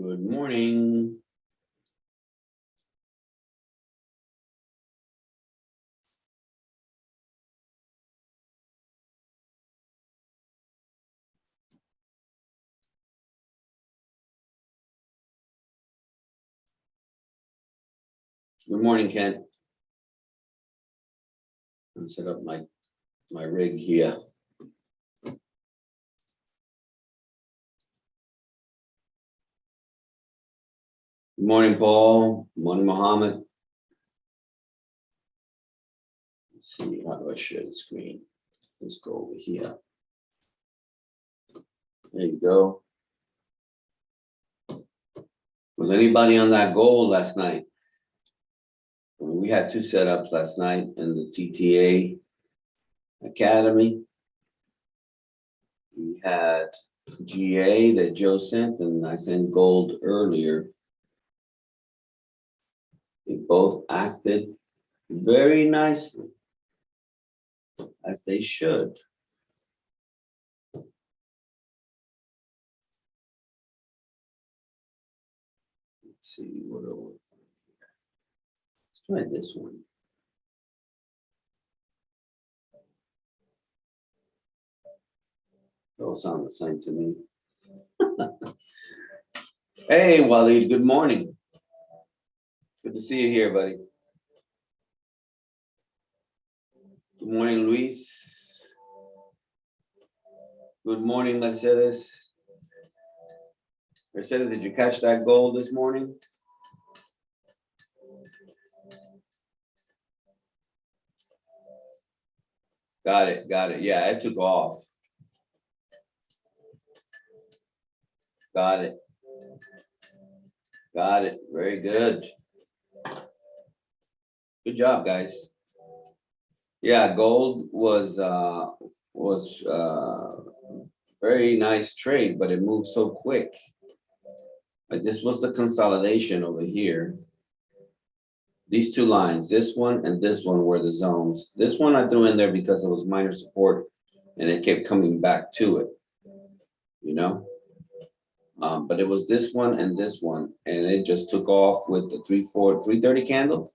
Good morning. Good morning, Kent. I'll set up my rig here. Good morning, Paul. Good morning, Mohammed. Let's see, how do I share the screen? Let's go over here. There you go. Was anybody on that goal last night? We had two setups last night in the TTA Academy. We had GA that Joe sent, and I sent gold earlier. They both acted very nicely, as they should. Let's see what do we find here. Let's try this one. They all sound the same to me. Hey, Waleed, good morning. Good to see you here, buddy. Good morning, Luis. Good morning, Mercedes. Mercedes, did you catch that goal this morning? Got it, got it. Yeah, it took off. Got it. Got it. Very good. Good job, guys. Yeah, gold was very nice trade, but it moved so quick. Like this was the consolidation over here. These two lines, this one and this one, were the zones. This one I threw in there because it was minor support and it kept coming back to it, you know. But it was this one and this one, and it just took off with the 330 candle.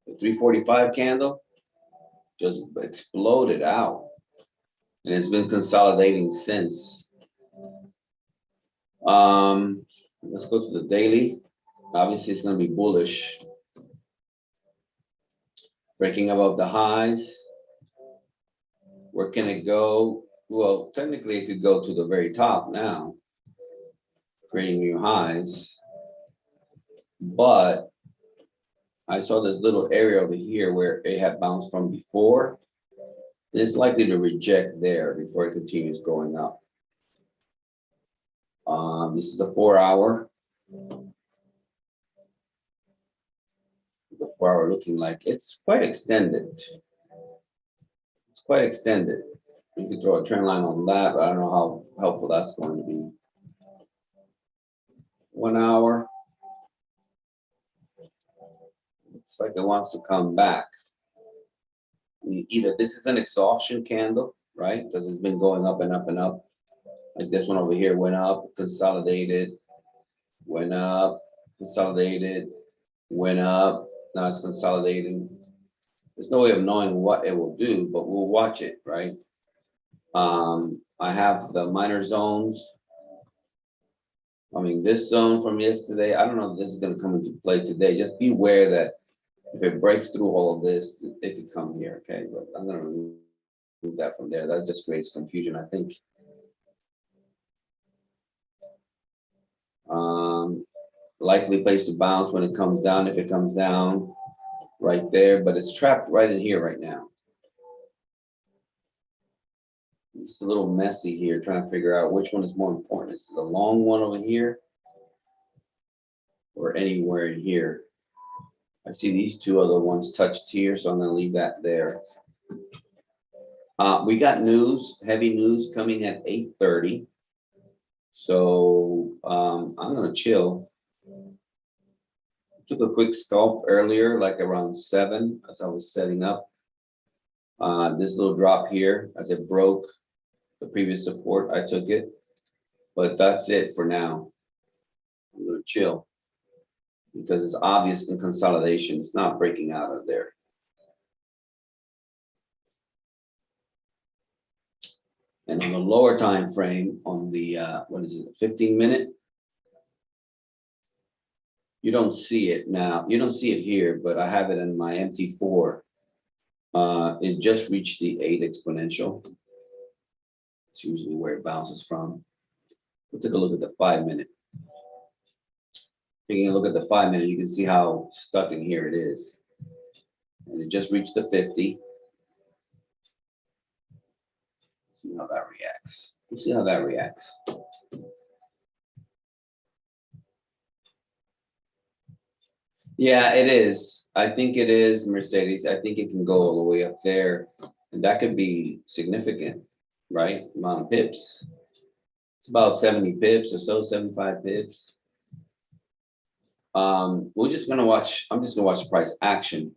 The 345 candle just exploded out, and it's been consolidating since. Let's go to the daily. Obviously, it's going to be bullish. Breaking above the highs. Where can it go? Well, technically, it could go to the very top now, creating new highs. But I saw this little area over here where it had bounced from before. And it's likely to reject there before it continues going up. This is a 4-hour. The 4-hour looking like it's quite extended. It's quite extended. You could throw a trend line on that, but I don't know how helpful that's going to be. 1 hour. Looks like it wants to come back. I mean, either this is an exhaustion candle, right? Because it's been going up and up and up. Like this one over here went up, consolidated, went up, consolidated, went up. Now it's consolidating. There's no way of knowing what it will do, but we'll watch it, right? I have the minor zones. I mean, this zone from yesterday, I don't know if this is going to come into play today. Just be aware that if it breaks through all of this, it could come here, okay? But I'm going to remove that from there. That just creates confusion, I think. Likely place to bounce when it comes down, if it comes down right there, but it's trapped right in here right now. It's a little messy here, trying to figure out which one is more important. Is it the long one over here or anywhere in here? I see these two other ones touched here, so I'm going to leave that there. We got news, heavy news coming at 8:30. So I'm going to chill. Took a quick scalp earlier, like around 7, as I was setting up. This little drop here, as it broke the previous support, I took it. But that's it for now. I'm gonna chill because it's obvious in consolidation. It's not breaking out of there. And on the lower time frame, on the what is it, 15-minute? You don't see it now. You don't see it here, but I have it in my MT4. It just reached the 8 exponential. It's usually where it bounces from. We'll take a look at the 5-minute. Taking a look at the 5-minute, you can see how stuck in here it is. And it just reached the 50. See how that reacts. We'll see how that reacts. Yeah, it is. I think it is, Mercedes. I think it can go all the way up there. And that could be significant, right? Amount of pips. It's about 70 pips or so, 75 pips. We're just gonna watch, I'm just gonna watch the price action.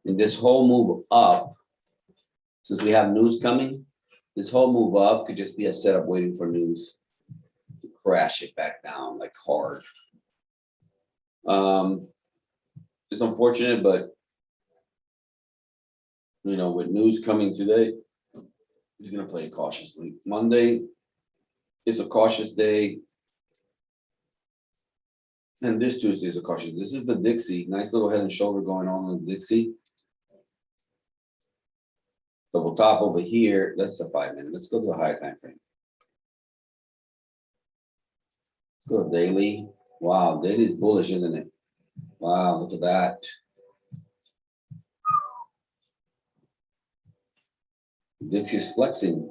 And this whole move up, since we have news coming, this whole move up could just be a setup waiting for news to crash it back down like hard. It's unfortunate, but you know, with news coming today, he's gonna play it cautiously. Monday is a cautious day. And this Tuesday is a cautious. This is the Dixie. Nice little head and shoulder going on in the Dixie. Double top over here. That's the 5-minute. Let's go to the higher time frame. Go to daily. Wow, daily is bullish, isn't it? Wow, look at that. Dixie is flexing.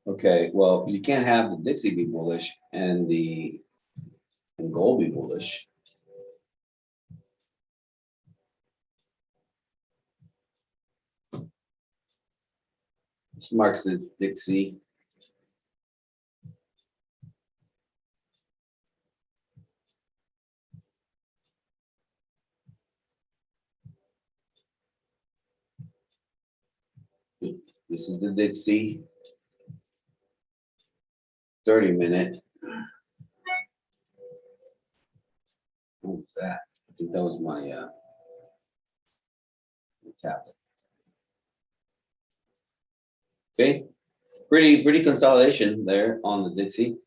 Okay, well, you can't have the Dixie be bullish and the gold be bullish. This marks this Dixie. This is the Dixie. 30-minute. What was that? I think that was my tablet. Okay, pretty consolidation there on the Dixie.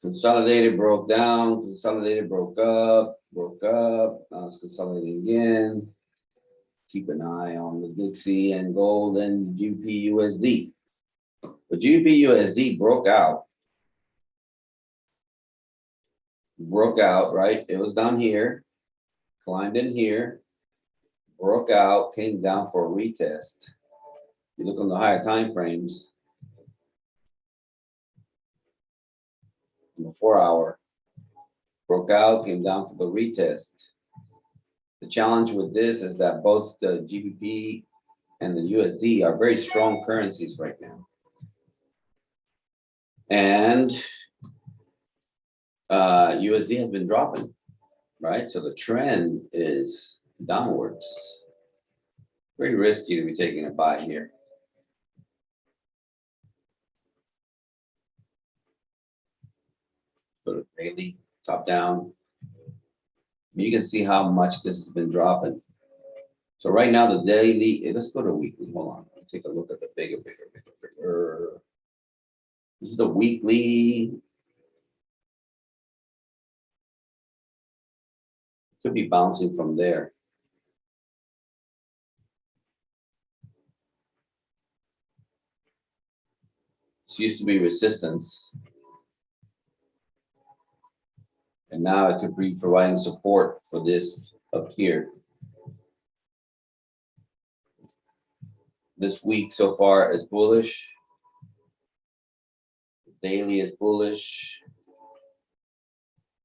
Consolidated, broke down, consolidated, broke up. Now it's consolidating again. Keep an eye on the Dixie and gold and GBP/USD. But GBP/USD broke out, right? It was down here, climbed in here, broke out, came down for a retest. You look on the higher time frames, the 4-hour, broke out, came down for the retest. The challenge with this is that both the GBP and the USD are very strong currencies right now. And USD has been dropping, right? So the trend is downwards. Very risky to be taking a buy here. Go to daily, top down. You can see how much this has been dropping. So right now the daily, let's go to weekly. Hold on, let's take a look at the bigger. This is the weekly. Could be bouncing from there. This used to be resistance. And now it could be providing support for this up here. This week so far is bullish. The daily is bullish.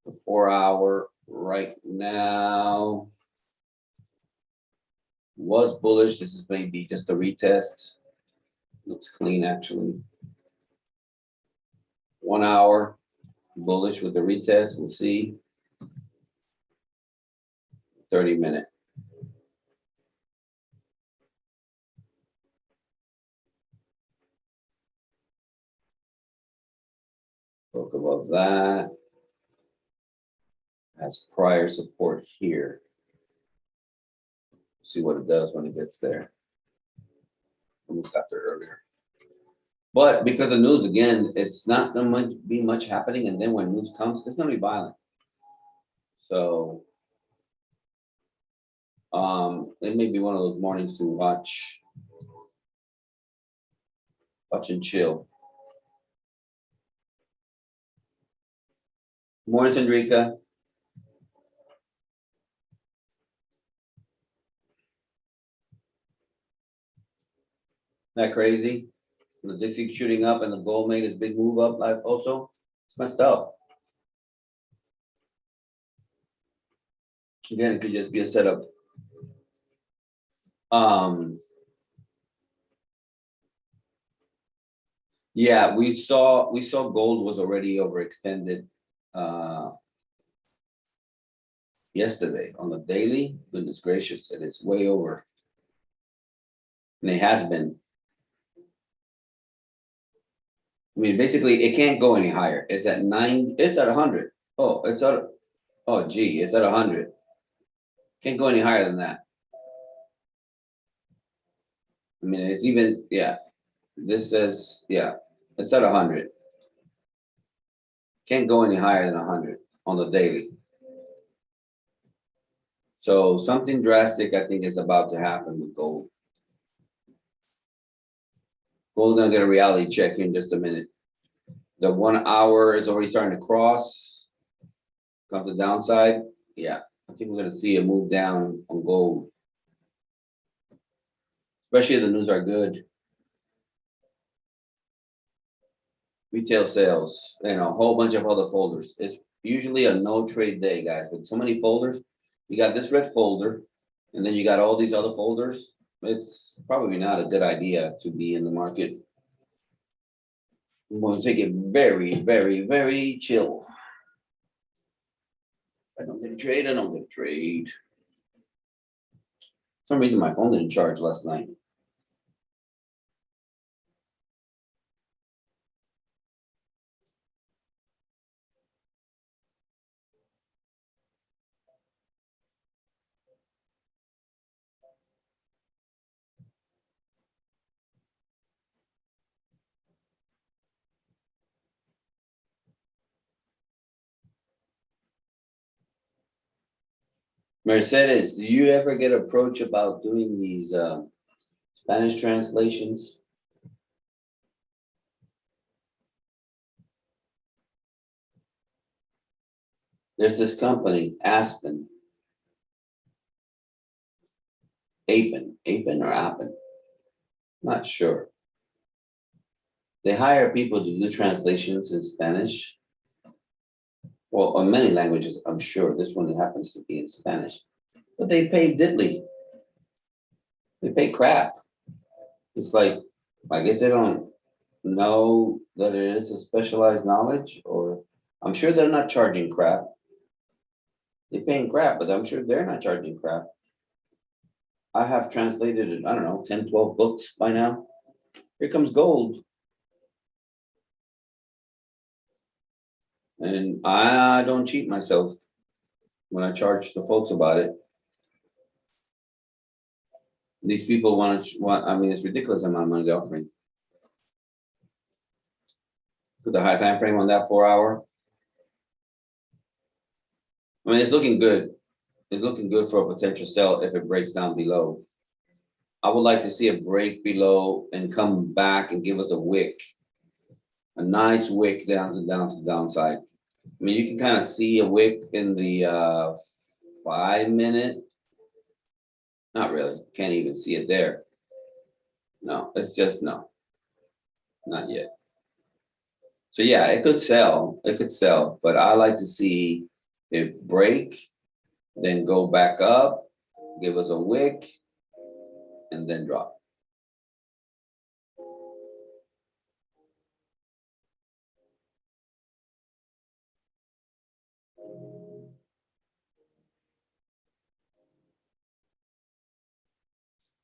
The 4-hour right now was bullish. This is maybe just a retest. Looks clean actually. 1 hour bullish with the retest. We'll see. 30-minute. Broke above that. Has prior support here. See what it does when it gets there. Almost got there earlier. But because of news, again, it's not going to be much happening. And then when news comes, it's going to be violent. So it may be one of those mornings to watch and chill. Morning, Sandrika. That crazy? The Dixie shooting up and the gold made its big move up like also. It's messed up. Again, it could just be a setup. Yeah, we saw gold was already overextended yesterday on the daily. Goodness gracious, it is way over. And it has been. I mean, basically, it can't go any higher. It's at 9, it's at 100. Oh, it's at, oh, gee, it's at 100. Can't go any higher than that. I mean, it's even, yeah. This says, yeah, it's at 100. Can't go any higher than 100 on the daily. So something drastic, I think, is about to happen with gold. Gold's gonna get a reality check here in just a minute. The 1 hour is already starting to cross. Come to the downside. Yeah, I think we're gonna see a move down on gold. Especially if the news are good. Retail sales, and a whole bunch of other folders. It's usually a no trade day, guys, with so many folders. You got this red folder, and then you got all these other folders. It's probably not a good idea to be in the market. I'm going to take it very, very, very chill. If I don't get a trade, I don't get a trade. For some reason, my phone didn't charge last night. Mercedes, do you ever get approached about doing these Spanish translations? There's this company, Apen or Appen, not sure. They hire people to do translations in Spanish. Well, on many languages, I'm sure. This one happens to be in Spanish. But they pay diddly. They pay crap. It's like, I guess they don't know that it is a specialized knowledge, or I'm sure they're not charging crap. They're paying crap, but I'm sure they're not charging crap. I have translated, I don't know, 10, 12 books by now. Here comes gold. And I don't cheat myself when I charge the folks about it. These people want, I mean, it's ridiculous amount of money they're offering. Put the high time frame on that 4 hour. I mean, it's looking good. It's looking good for a potential sell if it breaks down below. I would like to see a break below and come back and give us a wick. A nice wick down to downside. I mean, you can kind of see a wick in the 5 minute. Not really. Can't even see it there. No, it's just no. Not yet. So yeah, it could sell. It could sell, but I like to see it break, then go back up, give us a wick, and then drop.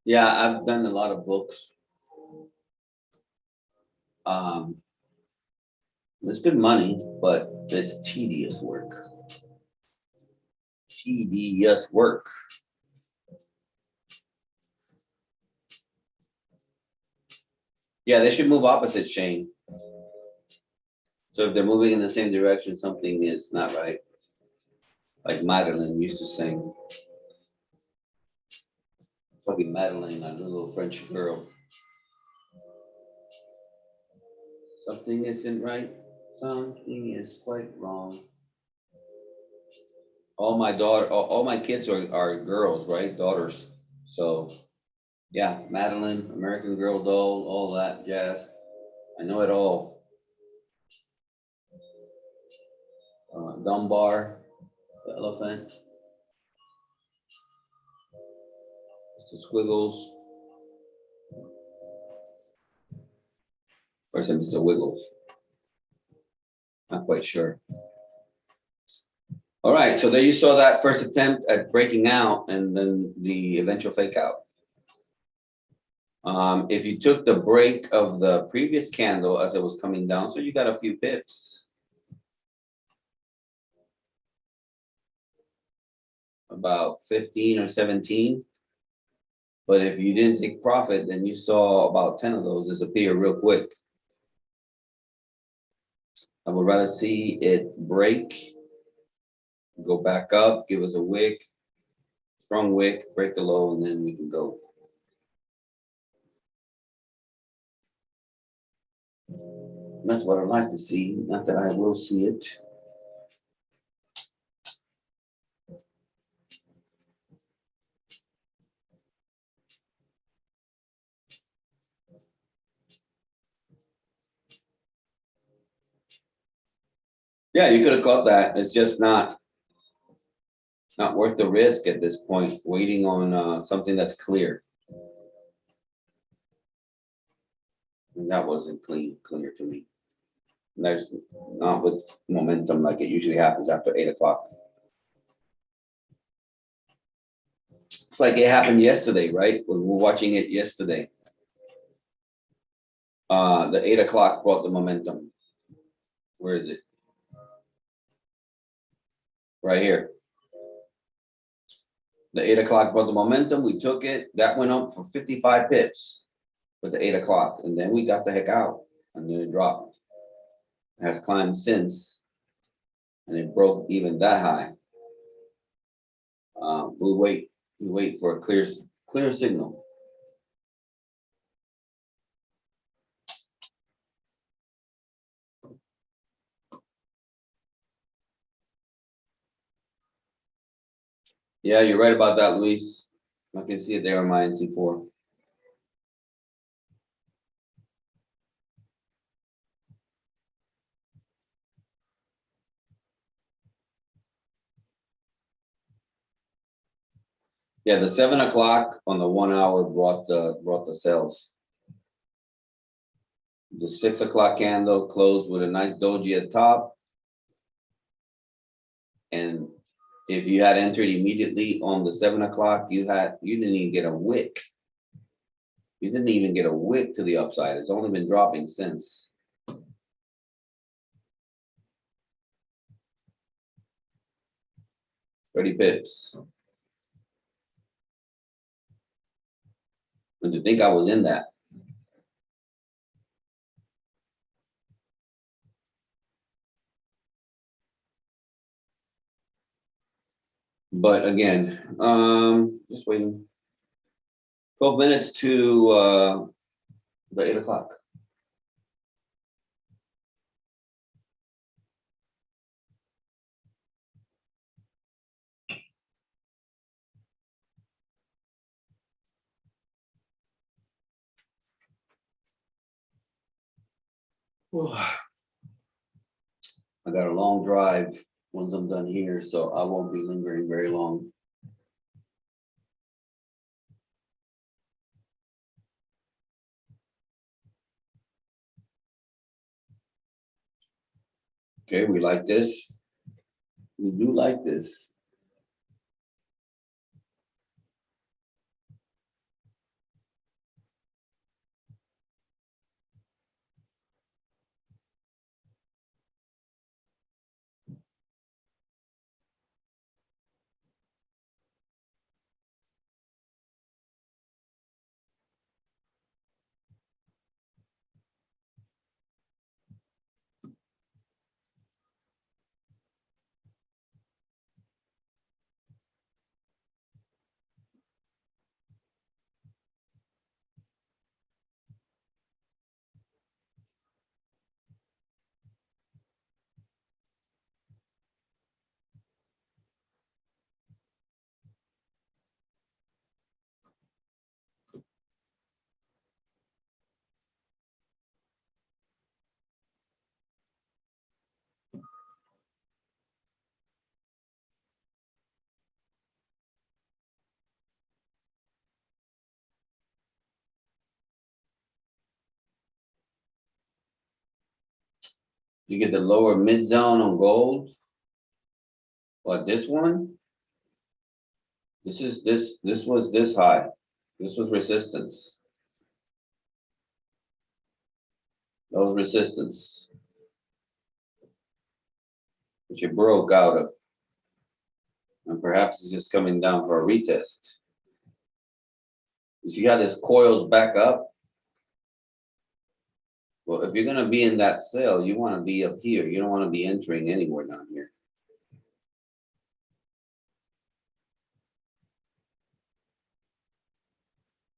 Yeah, I've done a lot of books. It's good money, but it's tedious work. Tedious work. Yeah, they should move opposite, Shane. So if they're moving in the same direction, something is not right. Like Madeline used to sing. Fucking Madeline, a little French girl. Something isn't right. Something is quite wrong. All my kids are girls, right? Daughters. So yeah, Madeline, American Girl doll, all that jazz. I know it all. Dunbar, the elephant, Mr. Squiggles, or is it Mr. Wiggles? Not quite sure. All right, so there you saw that first attempt at breaking out and then the eventual fake out. If you took the break of the previous candle as it was coming down, so you got a few pips. About 15 or 17. But if you didn't take profit, then you saw about 10 of those disappear real quick. I would rather see it break, go back up, give us a wick, strong wick, break the low, and then we can go. That's what I'd like to see, not that I will see it. Yeah, you could have caught that. It's just not worth the risk at this point, waiting on something that's clear. And that wasn't clear to me. And there's not with momentum like it usually happens after 8 o'clock. It's like it happened yesterday, right? We were watching it yesterday. The 8 o'clock brought the momentum. Where is it? Right here. The 8 o'clock brought the momentum. We took it. That went up for 55 pips with the 8 o'clock. And then we got the heck out. And then it dropped. It has climbed since. And it broke even that high. We wait for a clear signal. Yeah, you're right about that, Luis. I can see it there on my NT4. Yeah, the 7 o'clock on the 1 hour brought the sales. The 6 o'clock candle closed with a nice doji at top. And if you had entered immediately on the 7 o'clock, you didn't even get a wick. You didn't even get a wick to the upside. It's only been dropping since. $30 pips. And to think I was in that. But again, just waiting. 12 minutes to the 8 o'clock. I got a long drive once I'm done here, so I won't be lingering very long. Okay, we like this. We do like this. You get the lower mid zone on gold. But this one, this was this high. This was resistance. That was resistance, which it broke out of. And perhaps it's just coming down for a retest. You see how this coils back up? Well, if you're going to be in that cell, you want to be up here. You don't want to be entering anywhere down here.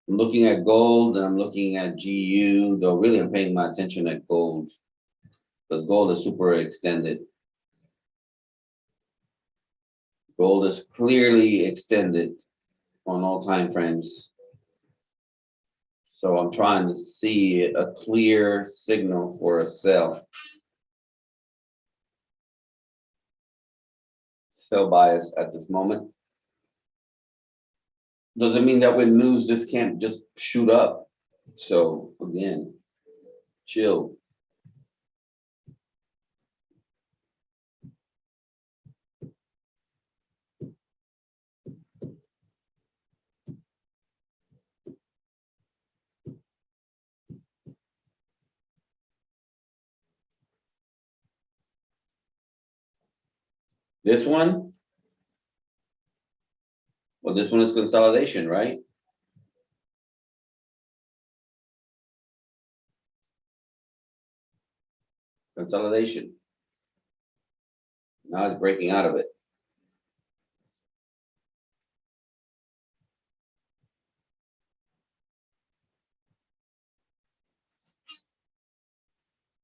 I'm looking at gold and I'm looking at GU, though really I'm paying my attention at gold because gold is super extended. Gold is clearly extended on all time frames. So I'm trying to see a clear signal for a sell. Sell bias at this moment. Doesn't mean that when news this can't just shoot up. So again, chill. This one, well, this one is consolidation, right? Consolidation. Now it's breaking out of it.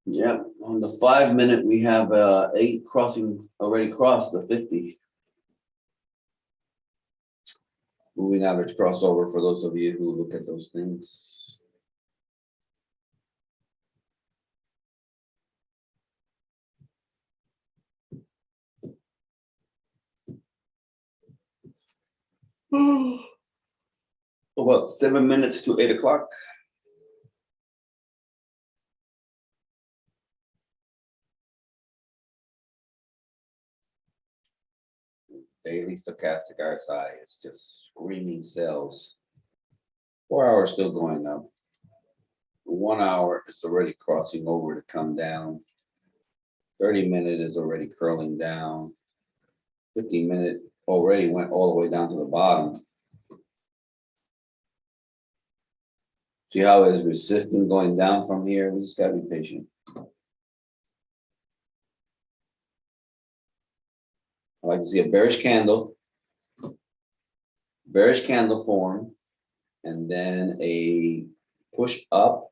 Yeah, on the 5 minute, we have 8 crossing already crossed the 50. Moving average crossover for those of you who look at those things. About 7 minutes to 8 o'clock. Daily stochastic RSI, it's just screaming cells. 4 hours still going up. 1 hour is already crossing over to come down. 30 minute is already curling down. 15 minute already went all the way down to the bottom. See how it's resisting going down from here? We just gotta be patient. I like to see a bearish candle form, and then a push up,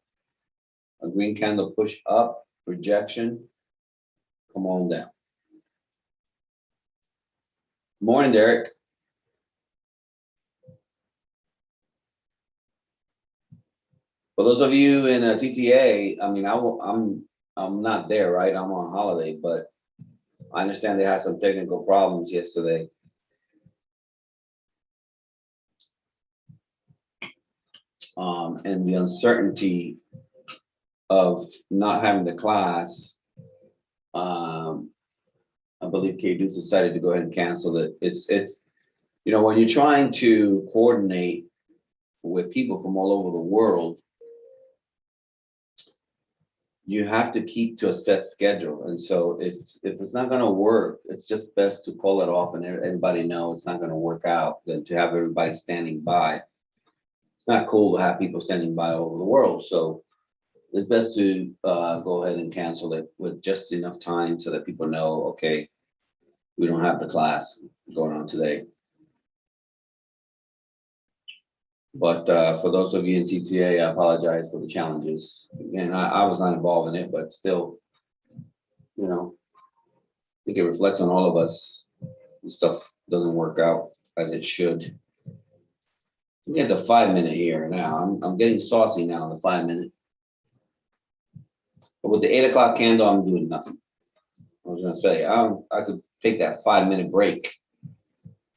a green candle push up, rejection, come on down. Morning, Derek. For those of you in a TTA, I mean, I'm not there, right? I'm on holiday, but I understand they had some technical problems yesterday. And the uncertainty of not having the class, I believe K-Deuce decided to go ahead and cancel it. It's you know, when you're trying to coordinate with people from all over the world, you have to keep to a set schedule. And so if it's not going to work, it's just best to call it off and everybody know it's not going to work out than to have everybody standing by. It's not cool to have people standing by all over the world. So it's best to go ahead and cancel it with just enough time so that people know, okay, we don't have the class going on today. But for those of you in TTA, I apologize for the challenges. Again, I was not involved in it, but still, you know, I think it reflects on all of us. This stuff doesn't work out as it should. We had the 5 minute here now. I'm getting saucy now in the 5 minute. But with the 8 o'clock candle, I'm doing nothing. I was gonna say I could take that 5 minute break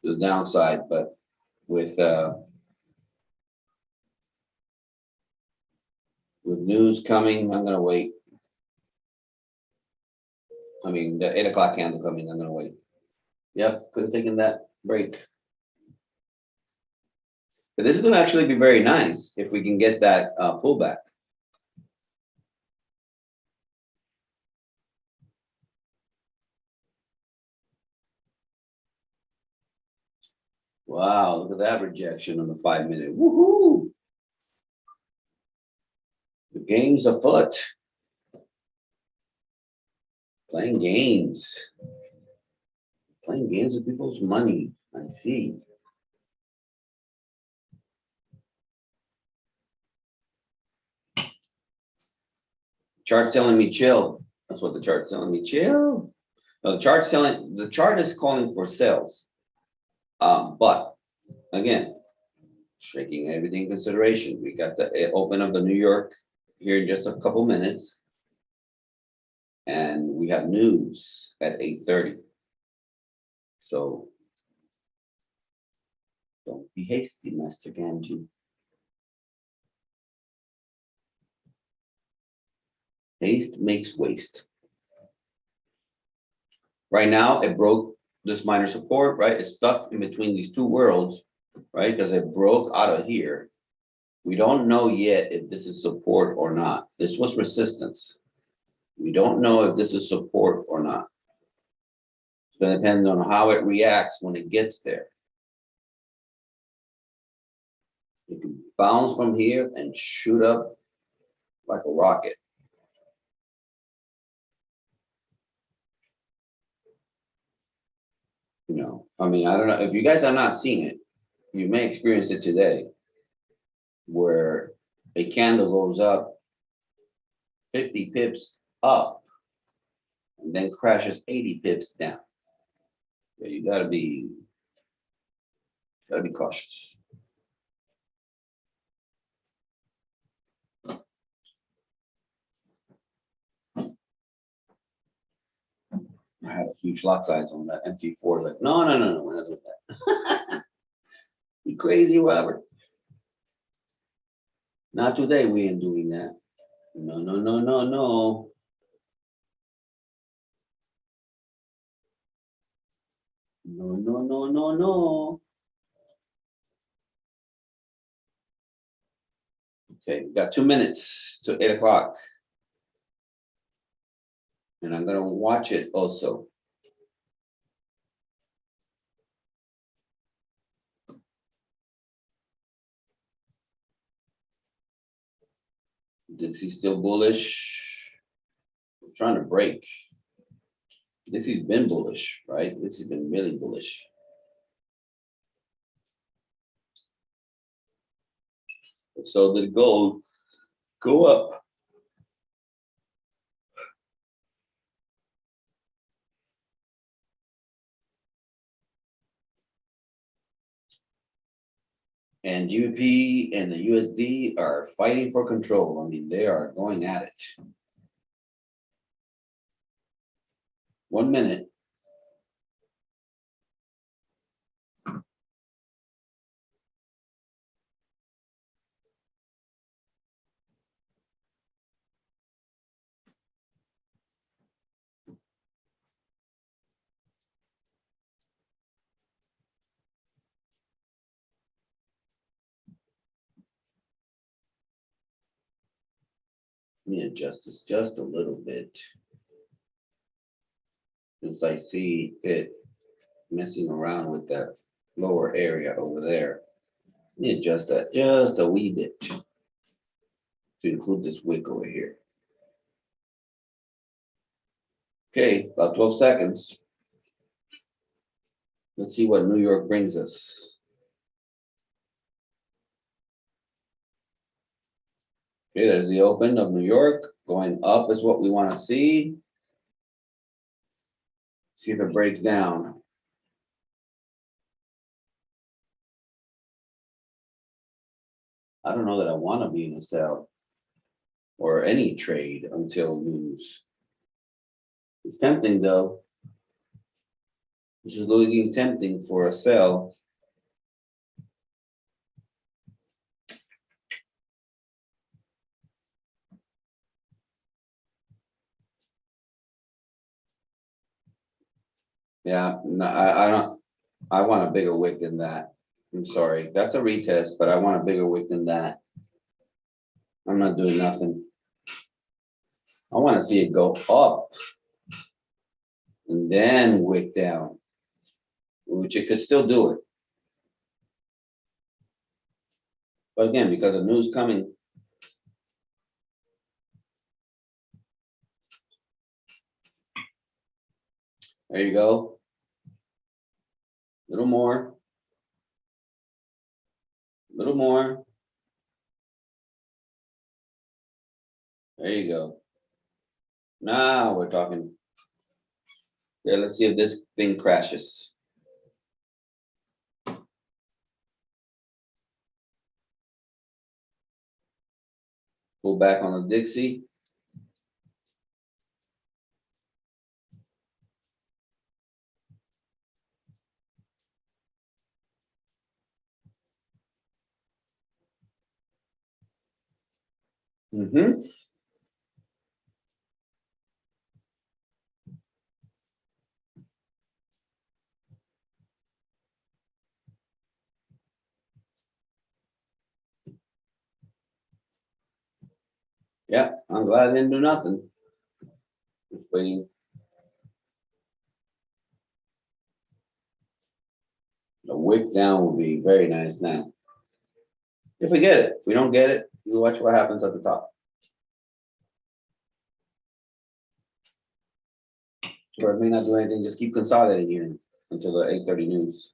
to the downside, but with news coming, I'm gonna wait. I mean, the 8 o'clock candle coming, I'm gonna wait. Yep, could have taken that break. But this is gonna actually be very nice if we can get that pullback. Wow, look at that rejection on the 5 minute. Woohoo! The game's afoot. Playing games. Playing games with people's money. I see. Chart's telling me chill. That's what the chart's telling me. Chill. No, the chart is calling for sales. But again, taking everything in consideration. We got the open of the New York here in just a couple minutes. And we have news at 8:30. So don't be hasty, Master Ganji. Haste makes waste. Right now, it broke this minor support, right? It's stuck in between these two worlds, right? Because it broke out of here. We don't know yet if this is support or not. This was resistance. We don't know if this is support or not. It's going to depend on how it reacts when it gets there. It can bounce from here and shoot up like a rocket. You know, I mean, I don't know if you guys have not seen it, you may experience it today, where a candle goes up 50 pips up and then crashes 80 pips down. So you gotta be cautious. I had a huge lot size on that MT4. Like, no, we're not doing that. You crazy, Robert? Not today. We ain't doing that. No. No. Okay, we got 2 minutes to 8 o'clock. And I'm gonna watch it also. Dixie's still bullish. I'm trying to break. Dixie's been bullish, right? Dixie's been really bullish. So did gold go up? And GBP and the USD are fighting for control. I mean, they are going at it. 1 minute. Let me adjust this just a little bit. Since I see it messing around with that lower area over there. Let me adjust that just a wee bit to include this wick over here. Okay, about 12 seconds. Let's see what New York brings us. Okay, there's the open of New York. Going up is what we want to see. See if it breaks down. I don't know that I want to be in a sell or any trade until news. It's tempting though. It's just looking tempting for a sell. Yeah, no, I don't, I want a bigger wick than that. I'm sorry, that's a retest, but I want a bigger wick than that. I'm not doing nothing. I wanna see it go up and then wick down, which it could still do it. But again, because of news coming, there you go. Little more. Little more. There you go. Now we're talking. Yeah, let's see if this thing crashes. Pull back on the Dixie. Mm-hmm. Yeah, I'm glad I didn't do nothing. Just waiting. A wick down will be very nice now. If we get it, if we don't get it, we'll watch what happens at the top. Or it may not do anything, just keep consolidating here until the 8:30 news.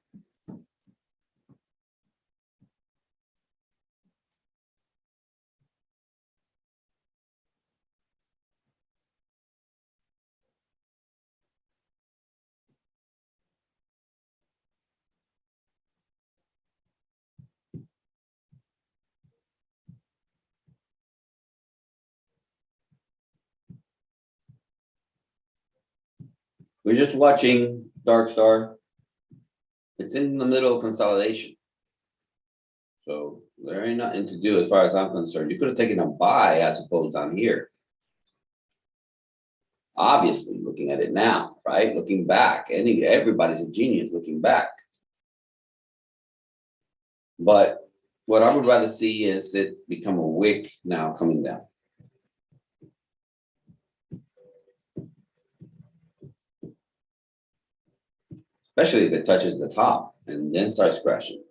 We're just watching Dark Star. It's in the middle of consolidation. So there ain't nothing to do as far as I'm concerned. You could have taken a buy, I suppose, down here. Obviously, looking at it now, right? Looking back, everybody's a genius looking back. But what I would rather see is it become a wick now coming down. Especially if it touches the top and then starts crashing.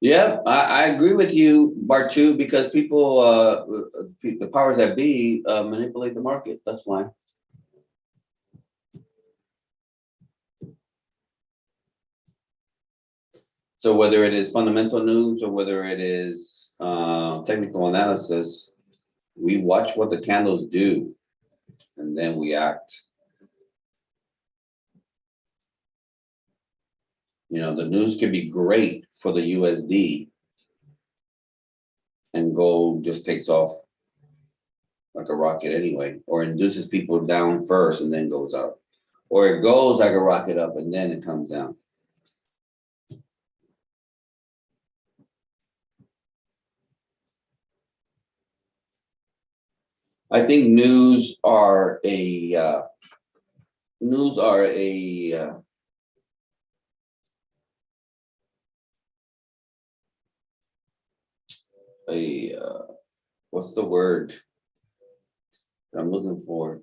Yeah, I agree with you, Bartu, because people, the powers that be, manipulate the market. That's why. So whether it is fundamental news or whether it is technical analysis, we watch what the candles do, and then we act. You know, the news can be great for the USD, and gold just takes off like a rocket anyway, or induces people down first and then goes up, or it goes like a rocket up and then it comes down. I think news are a news are a what's the word I'm looking for?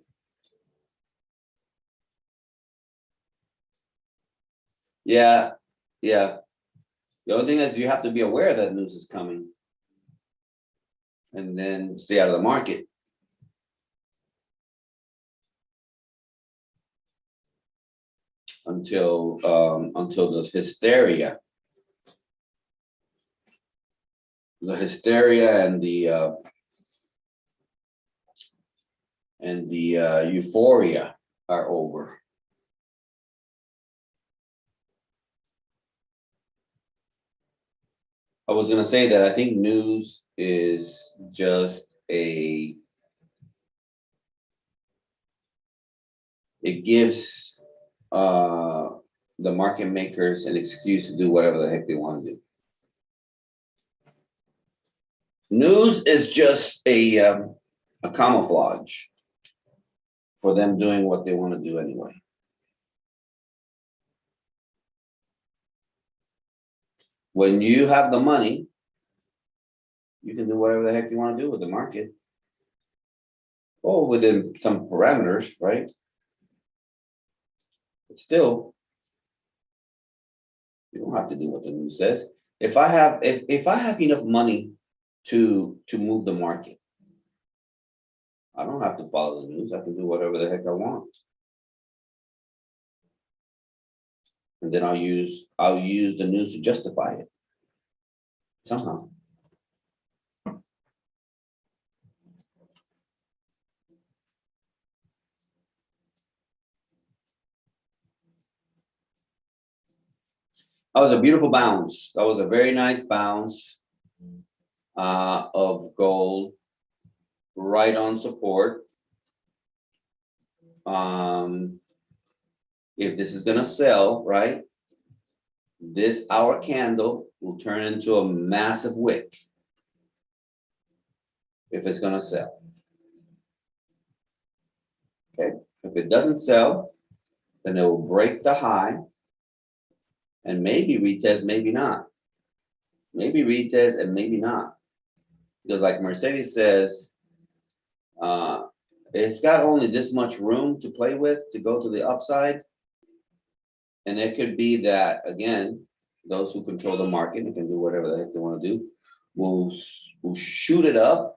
Yeah, yeah. The only thing is you have to be aware that news is coming and then stay out of the market until the hysteria and the euphoria are over. I was gonna say that I think news is just a it gives the market makers an excuse to do whatever the heck they want to do. News is just a camouflage for them doing what they want to do anyway. When you have the money, you can do whatever the heck you want to do with the market. Or within some parameters, right? But still, you don't have to do what the news says. If I have enough money to move the market, I don't have to follow the news. I can do whatever the heck I want. And then I'll use the news to justify it somehow. That was a beautiful bounce. That was a very nice bounce of gold right on support. If this is gonna sell, right, this hour candle will turn into a massive wick if it's gonna sell. Okay, if it doesn't sell, then it will break the high and maybe retest, maybe not. Maybe retest and maybe not. Because like Mercedes says, it's got only this much room to play with to go to the upside. And it could be that, again, those who control the market and can do whatever the heck they want to do will shoot it up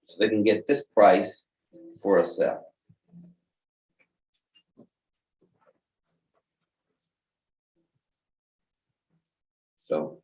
so they can get this price for a sell. So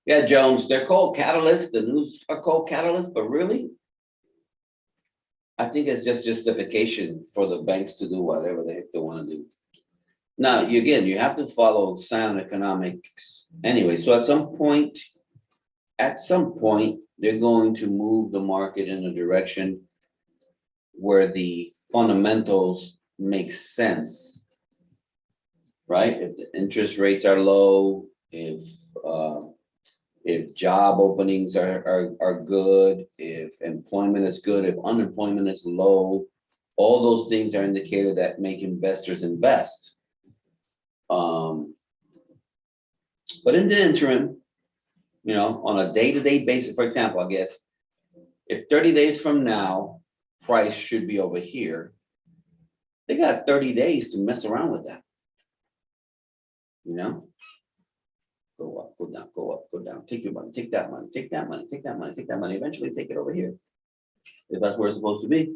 yeah, Jones, they're called catalysts. The news are called catalysts, but really, I think it's just justification for the banks to do whatever the heck they want to do. Now, you have to follow sound economics anyway. So at some point, they're going to move the market in a direction where the fundamentals make sense, right? If the interest rates are low, if job openings are good, if employment is good, if unemployment is low, all those things are indicators that make investors invest. But in the interim, on a day-to-day basis, for example, I guess, if 30 days from now, price should be over here, they got 30 days to mess around with that. Go up, go down, go up, go down, take your money, take that money, take that money, take that money, take that money, eventually take it over here. If that's where it's supposed to be.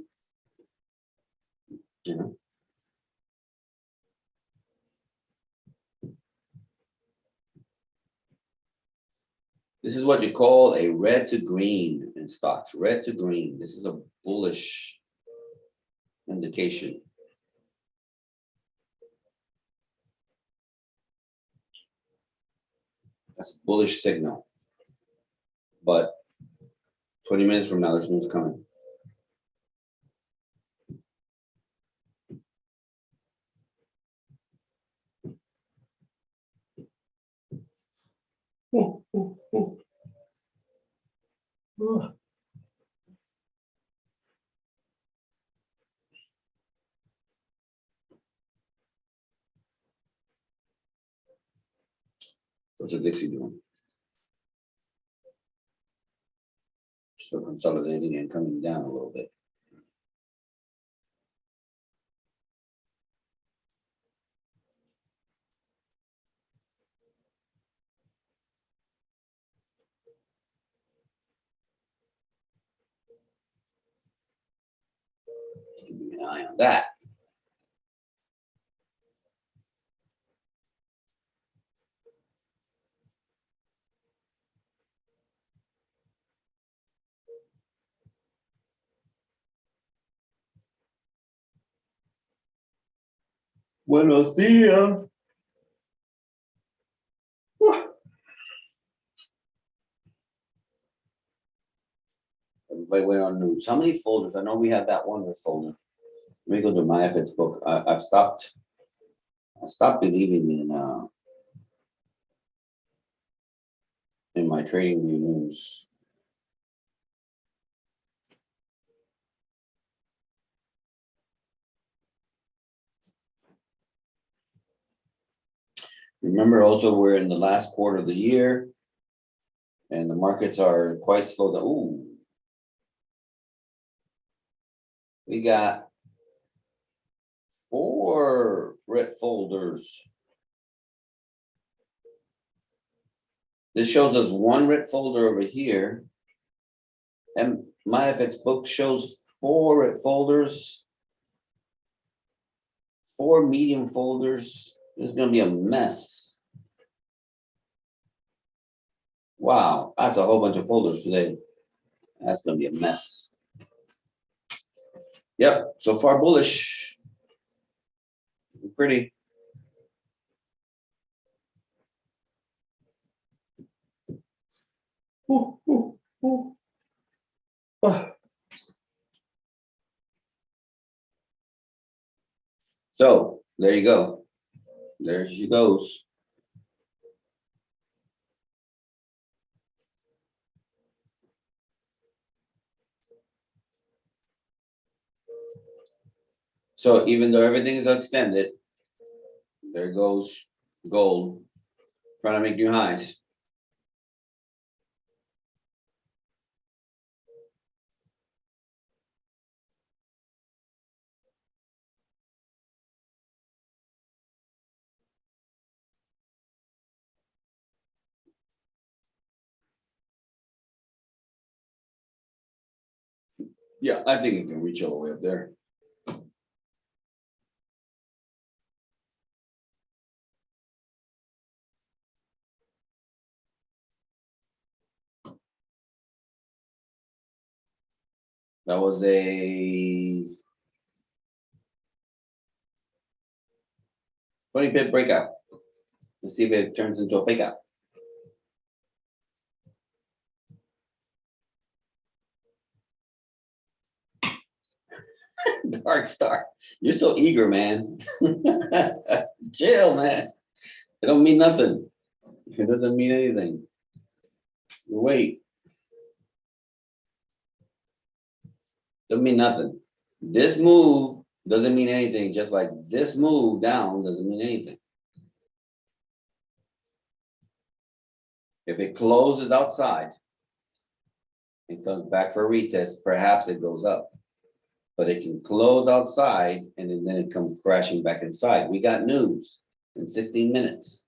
This is what you call a red to green in stocks, red to green. This is a bullish indication. That's a bullish signal. But 20 minutes from now, there's news coming. Oh, oh, oh. Oh. What's a Dixie doing? Still consolidating and coming down a little bit. Keeping an eye on that. Buenos días. Everybody went on news. How many folders? I know we have that one folder. Let me go to my FX book. I stopped believing in my trading view news. Remember also we're in the last quarter of the year and the markets are quite slow down. Ooh. We got 4 red folders. This shows us 1 red folder over here. And my FX book shows 4 red folders, 4 medium folders. This is going to be a mess. Wow, that's a whole bunch of folders today. That's going to be a mess. Yep, so far bullish. Pretty. Ooh, ooh, ooh. So there you go. There she goes. So even though everything is extended, there goes gold trying to make new highs. Yeah, I think it can reach all the way up there. That was a 20 pip breakout. Let's see if it turns into a fake out. Dark star. You're so eager, man. Chill, man. It don't mean nothing. It doesn't mean anything. Wait. Doesn't mean nothing. This move doesn't mean anything, just like this move down doesn't mean anything. If it closes outside and comes back for a retest, perhaps it goes up. But it can close outside and then it comes crashing back inside. We got news in 16 minutes.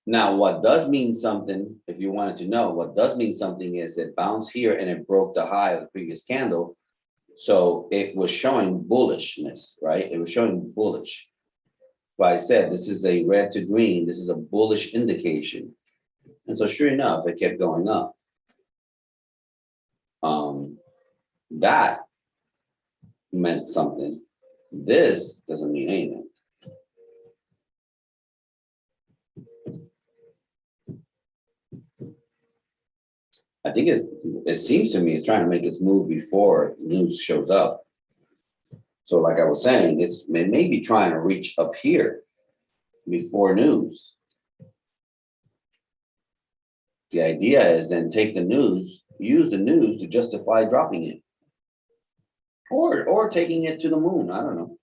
Now, what does mean something, if you wanted to know, what does mean something is it bounced here and it broke the high of the previous candle. So it was showing bullishness, right? It was showing bullish. But I said, this is a red to green. This is a bullish indication. And so sure enough, it kept going up. That meant something. This doesn't mean anything. I think it seems to me it's trying to make its move before news shows up. So like I was saying, it may be trying to reach up here before news. The idea is then take the news, use the news to justify dropping it. Or taking it to the moon. I don't know.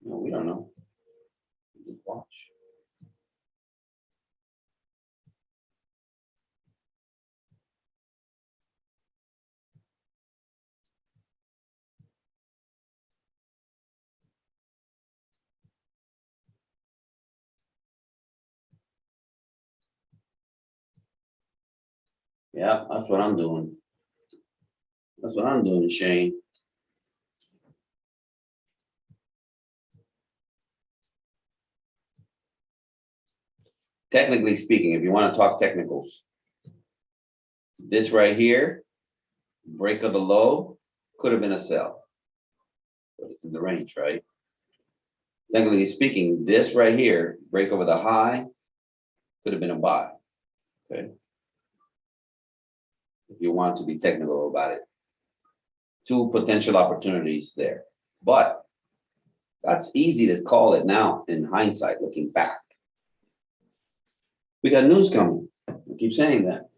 No, we don't know. Just watch. Yeah, that's what I'm doing. That's what I'm doing, Shane. technically speaking, if you want to talk technicals, this right here, break of the low, could have been a sell. But it's in the range, right? Technically speaking, this right here, break over the high, could have been a buy. Okay. If you want to be technical about it. Two potential opportunities there. But that's easy to call it now in hindsight, looking back. We got news coming. I keep saying that.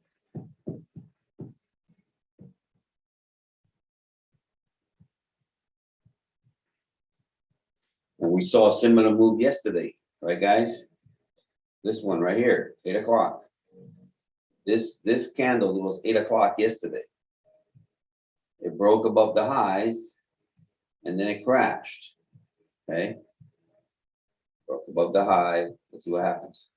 And we saw a similar move yesterday, right, guys? This one right here, 8 o'clock. This candle was 8 o'clock yesterday. It broke above the highs, and then it crashed. Okay, broke above the high. Let's see what happens.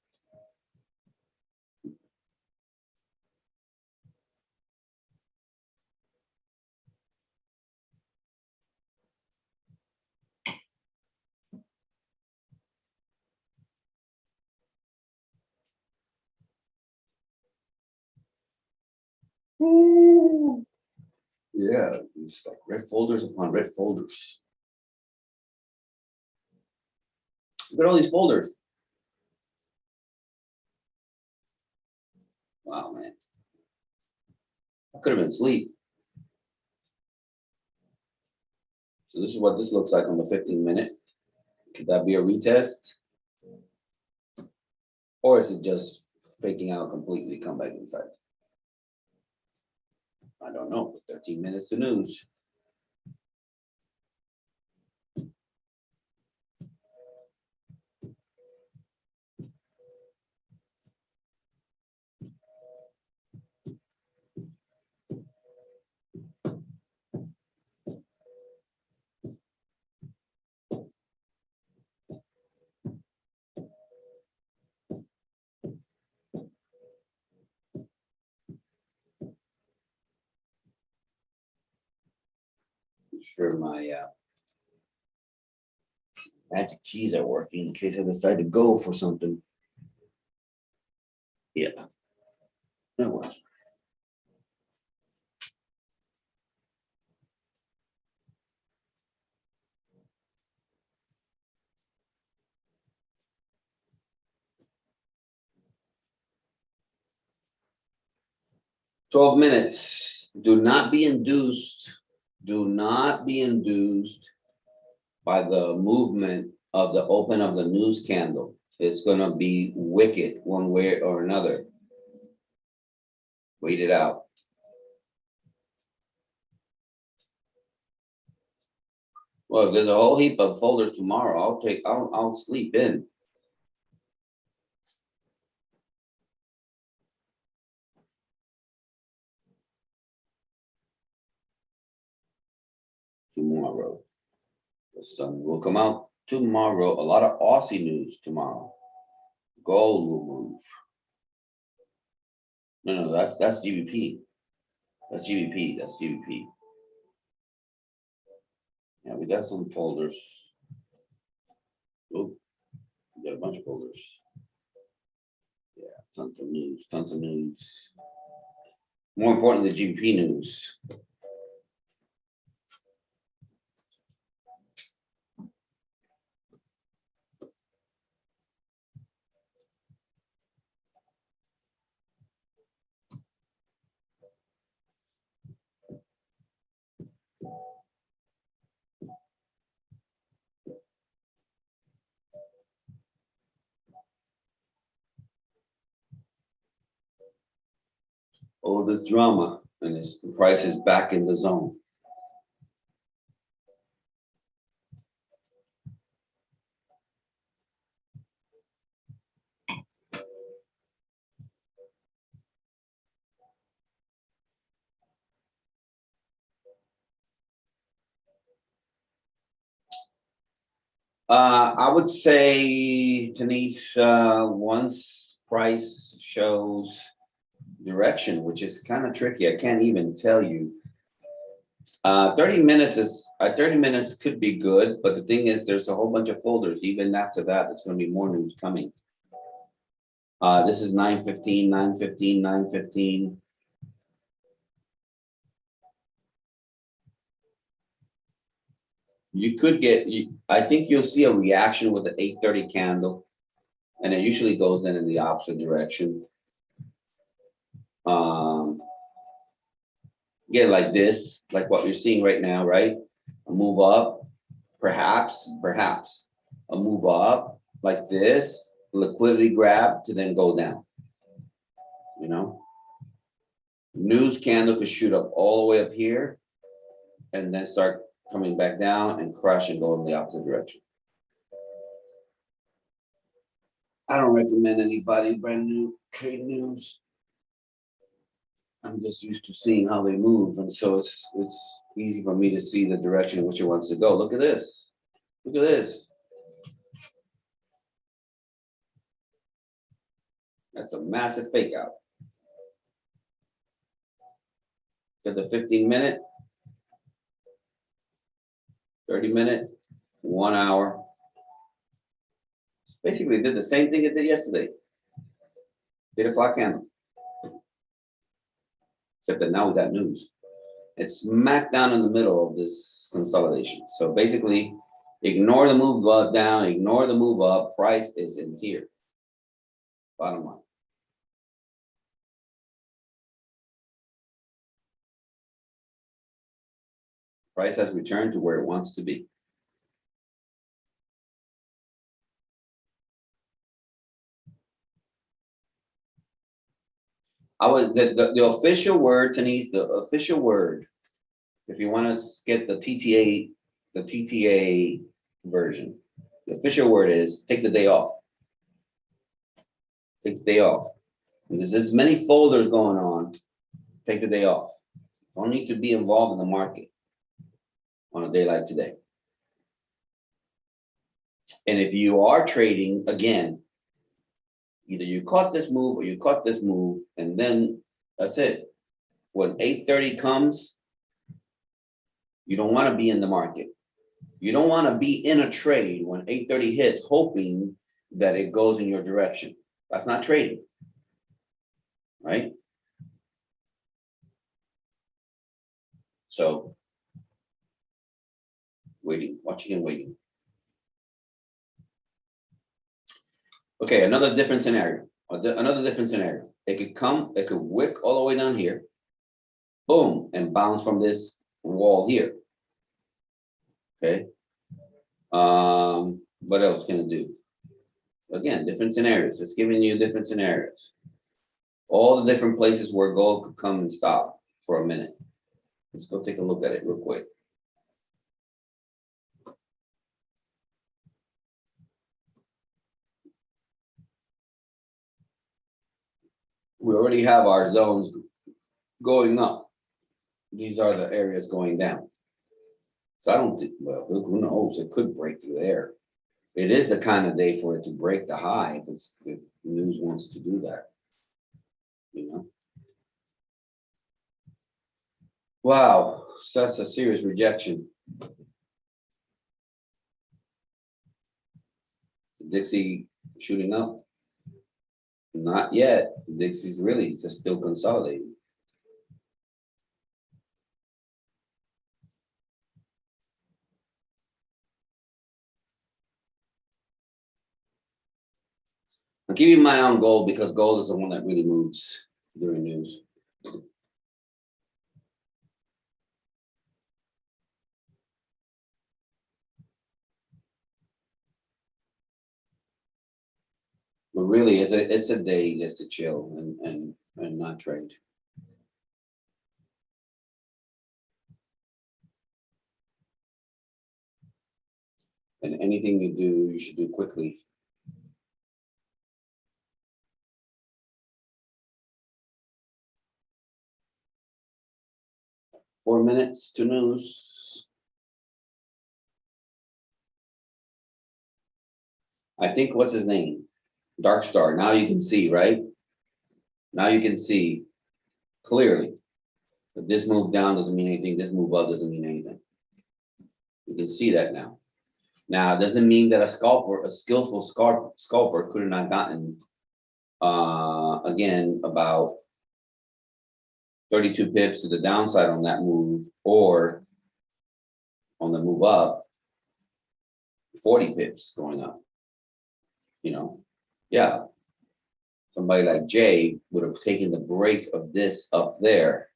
Ooh. Yeah, it's like red folders upon red folders. Look at all these folders. Wow, man. I could have been asleep. So this is what this looks like on the 15-minute. Could that be a retest? Or is it just faking out completely, come back inside? I don't know. 13 minutes to news. I'm sure my magic keys are working in case I decide to go for something. Yeah, that was. $12 minutes. Do not be induced. Do not be induced by the movement of the open of the news candle. It's going to be wicked one way or another. Wait it out. Well, if there's a whole heap of folders tomorrow, I'll sleep in. Tomorrow. The sun will come out tomorrow. A lot of Aussie news tomorrow. Gold will move. No, that's GBP. That's GBP. That's GBP. Yeah, we got some folders. Oh, we got a bunch of folders. Yeah, tons of news, tons of news. More importantly, GBP news. All this drama, and the price is back in the zone. I would say, Denise, once price shows direction, which is kind of tricky, I can't even tell you. 30 minutes could be good, but the thing is, there's a whole bunch of folders. Even after that, there's going to be more news coming. This is 9:15, 9:15, 9:15. You could get, I think you'll see a reaction with the 8:30 candle, and it usually goes then in the opposite direction. Again, like this, like what you're seeing right now, right? A move up, perhaps a move up like this, liquidity grab to then go down. You know, news candle could shoot up all the way up here and then start coming back down and crash and go in the opposite direction. I don't recommend anybody brand new trade news. I'm just used to seeing how they move, and so it's easy for me to see the direction in which it wants to go. Look at this. Look at this. That's a massive fake out. Get the 15-minute, 30-minute, 1 hour. Basically did the same thing it did yesterday. 8 o'clock candle. Except that now we got news. It's smack down in the middle of this consolidation. So basically, ignore the move down, ignore the move up. Price is in here. Bottom line. Price has returned to where it wants to be. I would the official word, Denise, the official word, if you want to get the TTA version, the official word is take the day off. Take the day off. And there's this many folders going on. Take the day off. Don't need to be involved in the market on a day like today. And if you are trading, again, either you caught this move or you caught this move, and then that's it. When 8:30 comes, you don't want to be in the market. You don't want to be in a trade when 8:30 hits, hoping that it goes in your direction. That's not trading, right? So, waiting, watching and waiting. Okay, another different scenario. Another different scenario. It could come, it could wick all the way down here, boom, and bounce from this wall here. Okay. What else can it do? Again, different scenarios. It's giving you different scenarios. All the different places where gold could come and stop for a minute. Let's go take a look at it real quick. We already have our zones going up. These are the areas going down. So I don't think, well, who knows? It could break through there. It is the kind of day for it to break the high if news wants to do that. You know. Wow, so that's a serious rejection. Dixie shooting up? Not yet. Dixie's really just still consolidating. I'm keeping my eye on gold because gold is the one that really moves during news. But really, it's a day just to chill and not trade. And anything you do, you should do quickly. Four minutes to news. I think, what's his name? Dark Star. Now you can see, right? Now you can see clearly that this move down doesn't mean anything. This move up doesn't mean anything. You can see that now. Now, it doesn't mean that a skillful scalper could have not gotten again, about 32 pips to the downside on that move, or on the move up, 40 pips going up. You know, yeah. Somebody like Jay would have taken the break of this up there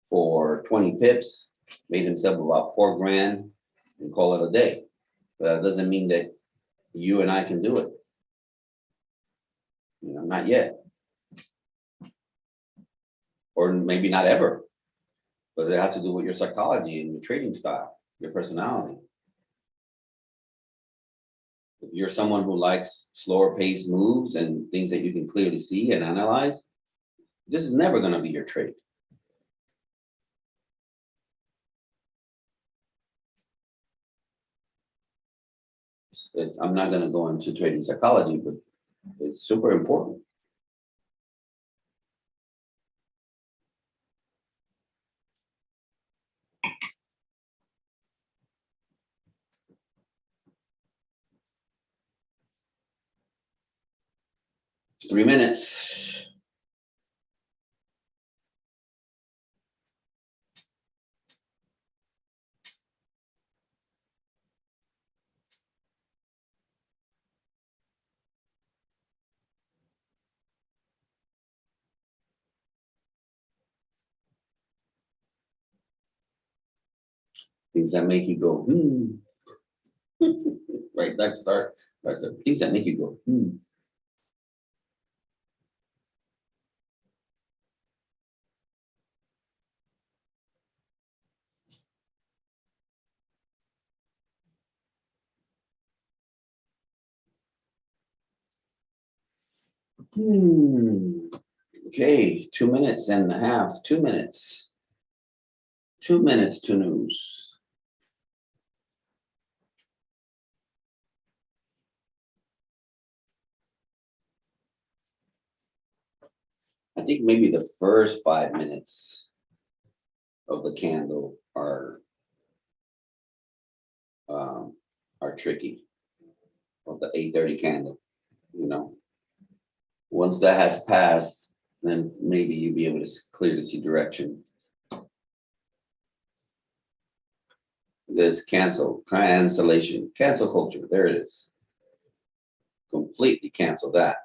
for 20 pips, made himself about 4 grand and call it a day. But that doesn't mean that you and I can do it. You know, not yet. Or maybe not ever. But it has to do with your psychology and your trading style, your personality. If you're someone who likes slower paced moves and things that you can clearly see and analyze, this is never going to be your trade. I'm not going to go into trading psychology, but it's super important. Three minutes. Things that make you go, right, that start. That's the things that make you go, Okay, 2 minutes and a half, 2 minutes. 2 minutes to news. I think maybe the first 5 minutes of the candle are tricky, of the 8:30 candle, you know. Once that has passed, then maybe you'll be able to clearly see direction. There's cancellation, cancel culture. There it is. Completely cancel that.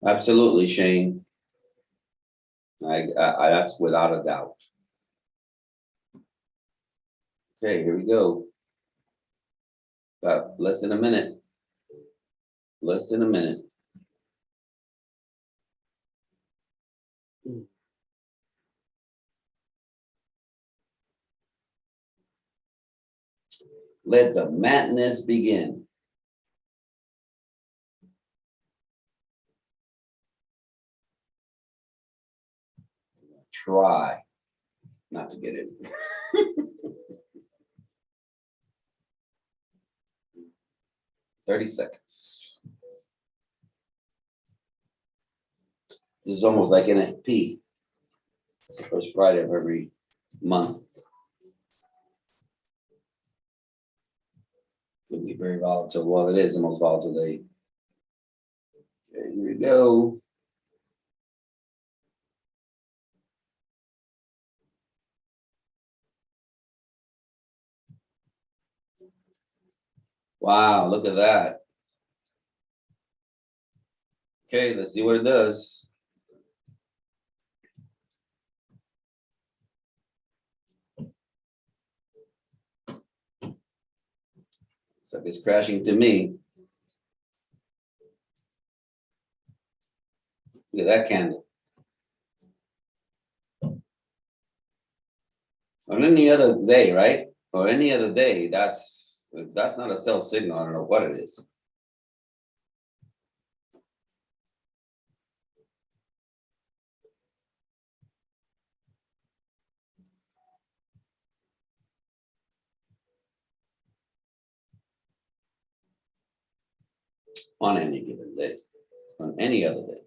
Absolutely, Shane. That's without a doubt. Okay, here we go. About less than a minute. Less than a minute. Let the madness begin. Try not to get it. 30 seconds. This is almost like NFP. It's the first Friday of every month. Could be very volatile. Well, it is the most volatile day. Okay, here we go. Wow, look at that. Okay, let's see what it does. Looks like it's crashing to me. Look at that candle. On any other day, right? Or any other day, that's not a sell signal. I don't know what it is. On any given day, on any other day.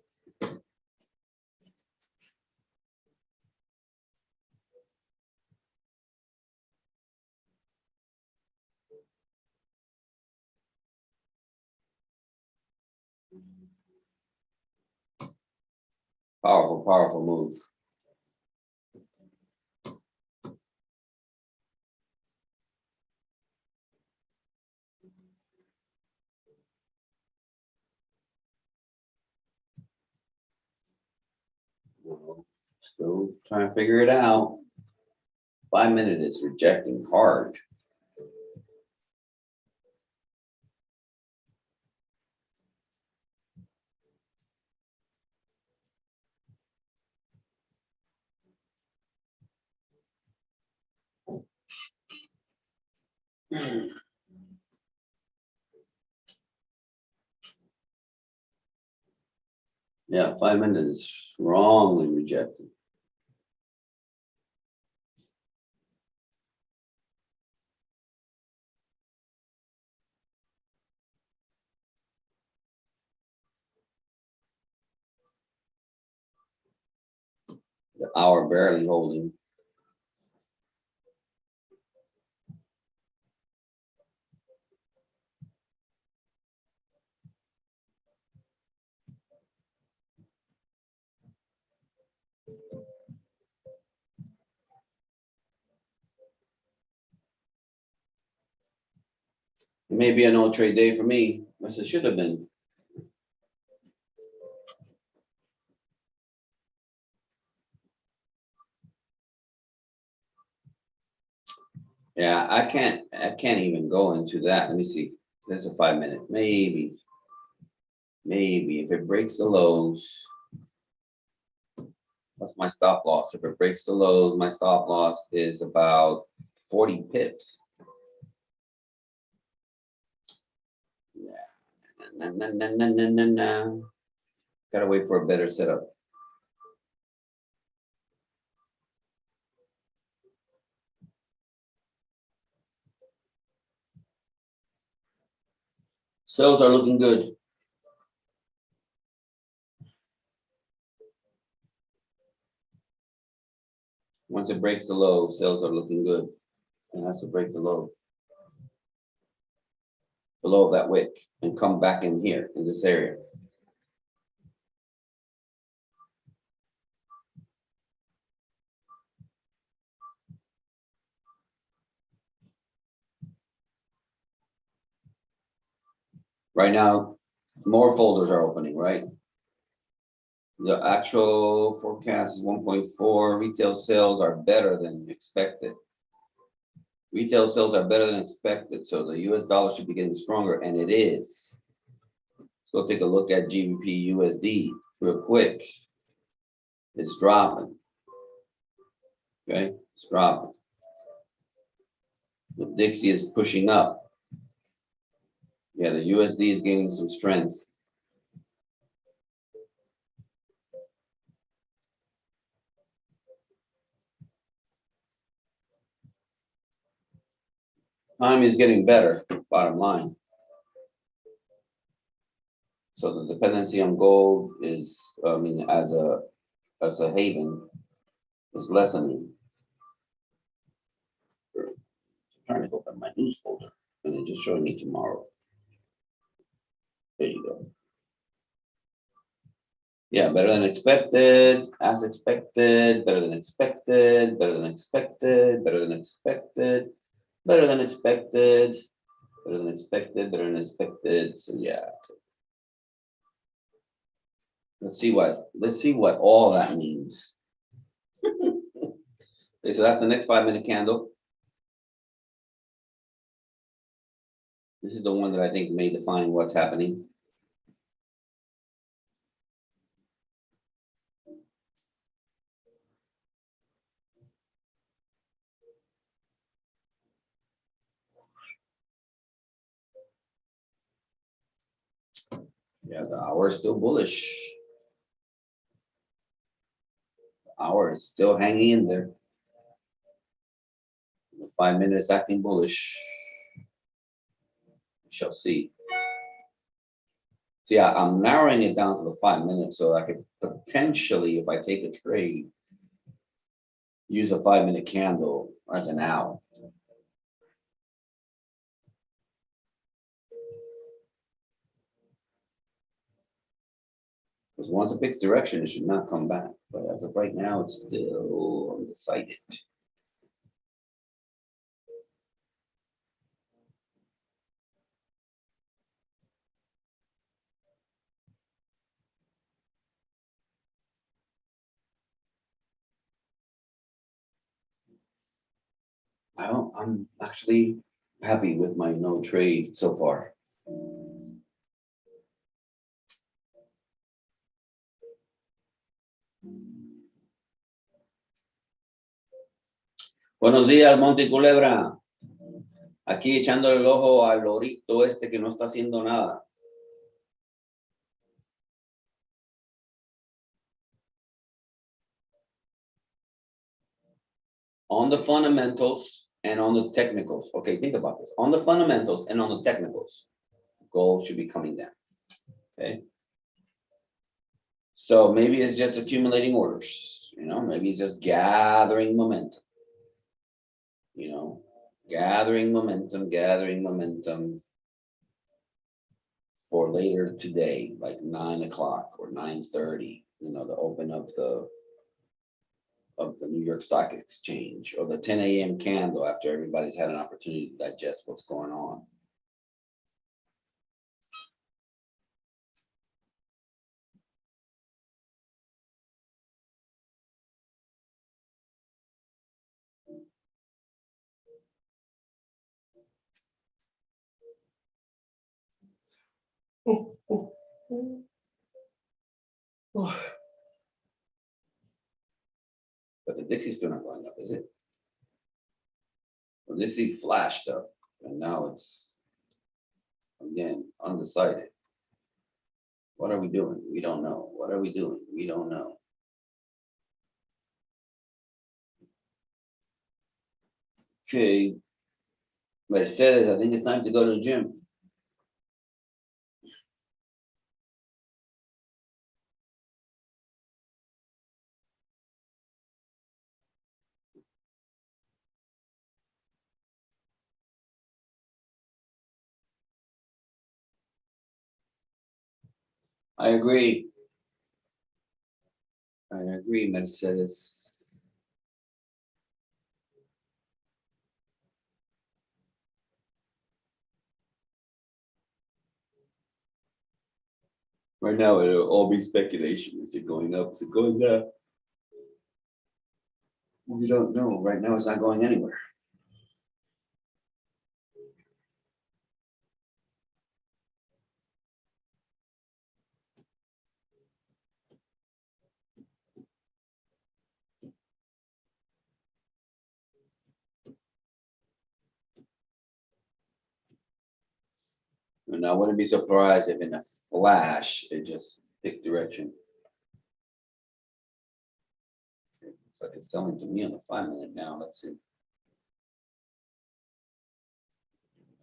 Powerful, powerful move. Still trying to figure it out. 5 minute is rejecting hard. Yeah, 5 minutes is strongly rejected. The hour barely holding. It may be a no trade day for me, as it should have been. Yeah, I can't even go into that. Let me see. There's a 5 minute. Maybe if it breaks the lows. That's my stop loss. If it breaks the lows, my stop loss is about 40 pips. Yeah. No. Gotta wait for a better setup. Sales are looking good. Once it breaks the low, sales are looking good. It has to break the low. Below that wick and come back in here in this area. Right now, more folders are opening, right? The actual forecast is 1.4. Retail sales are better than expected. Retail sales are better than expected, so the US dollar should be getting stronger, and it is. Let's go take a look at GBP USD real quick. It's dropping. Okay, it's dropping. The Dixie is pushing up. Yeah, the USD is gaining some strength. Time is getting better, bottom line. So the dependency on gold is, I mean, as a haven, is lessening. I'm trying to open my news folder, and it's just showing me tomorrow. There you go. Yeah, better than expected, as expected, better than expected, better than expected, better than expected, better than expected, better than expected, better than expected. So yeah. Let's see what all that means. Okay, so that's the next 5 minute candle. This is the one that I think may define what's happening. Yeah, the hour is still bullish. The hour is still hanging in there. The 5 minutes acting bullish. We shall see. See, I'm narrowing it down to the 5 minutes so I could potentially, if I take a trade, use a 5 minute candle as an out. Because once it picks direction, it should not come back. But as of right now, it's still undecided. I'm actually happy with my no trade so far. Buenos días, Monte Culebra. Aquí echándole el ojo al lorito este que no está haciendo nada. On the fundamentals and on the technicals. Okay, think about this. On the fundamentals and on the technicals, gold should be coming down. Okay. So maybe it's just accumulating orders, maybe it's just gathering momentum. Gathering momentum for later today, like 9 o'clock or 9:30, the open of the New York Stock Exchange, or the 10 a.m. candle after everybody's had an opportunity to digest what's going on. But the Dixie's still not going up, is it? The Dixie flashed up, and now it's, again, undecided. What are we doing? We don't know. What are we doing? We don't know. Okay. Mercedes, I think it's time to go to the gym. I agree. Mercedes. Right now, it'll all be speculation. Is it going up? Is it going down? We don't know. Right now, it's not going anywhere. And I wouldn't be surprised if in a flash, it just picked direction. Okay, looks like it's selling to me on the 5-minute now. Let's see.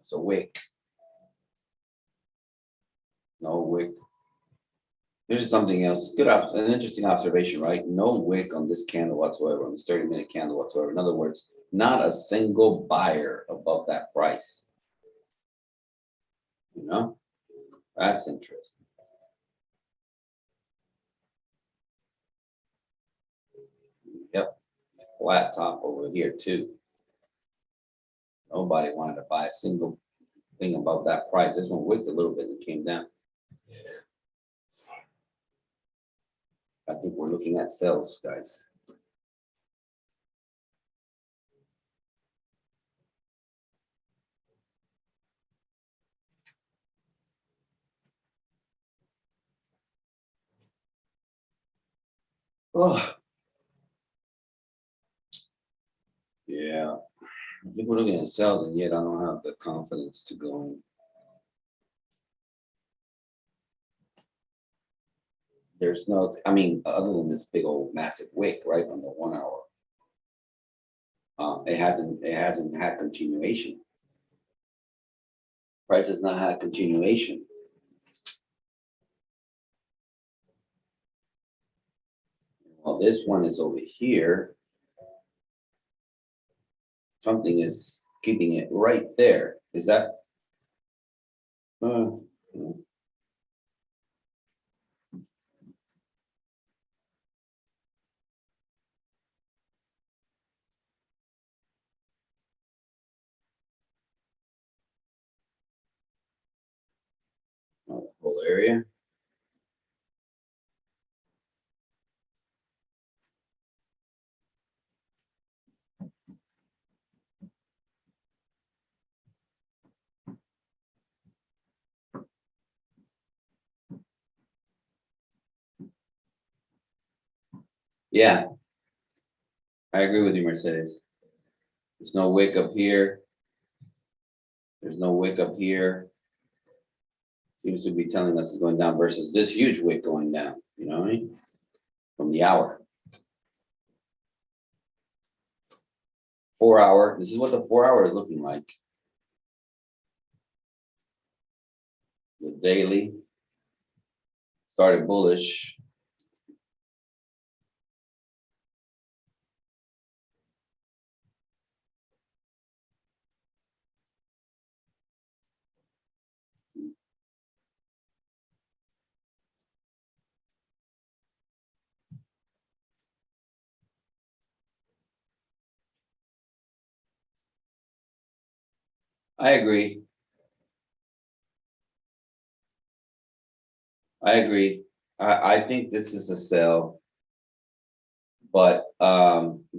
It's a wick. No wick. This is something else. An interesting observation, right? No wick on this candle whatsoever, on this 30-minute candle whatsoever. In other words, not a single buyer above that price. That's interesting. Yep, flat top over here too. Nobody wanted to buy a single thing above that price. This one wicked a little bit and came down. I think we're looking at sales, guys. Oh, yeah. I think we're looking at sales, and yet I don't have the confidence to go in. There's no, other than this big old massive wick, right, on the 1 hour. It hasn't had continuation. Price has not had continuation. Well, this one is over here. Something is keeping it right there. Is that? area. Yeah, I agree with you, Mercedes. There's no wick up here. There's no wick up here. Seems to be telling us it's going down versus this huge wick going down. You know what I mean? From the hour. 4 hour. This is what the 4 hour is looking like. The daily started bullish. I agree. I agree. I think this is a sell, but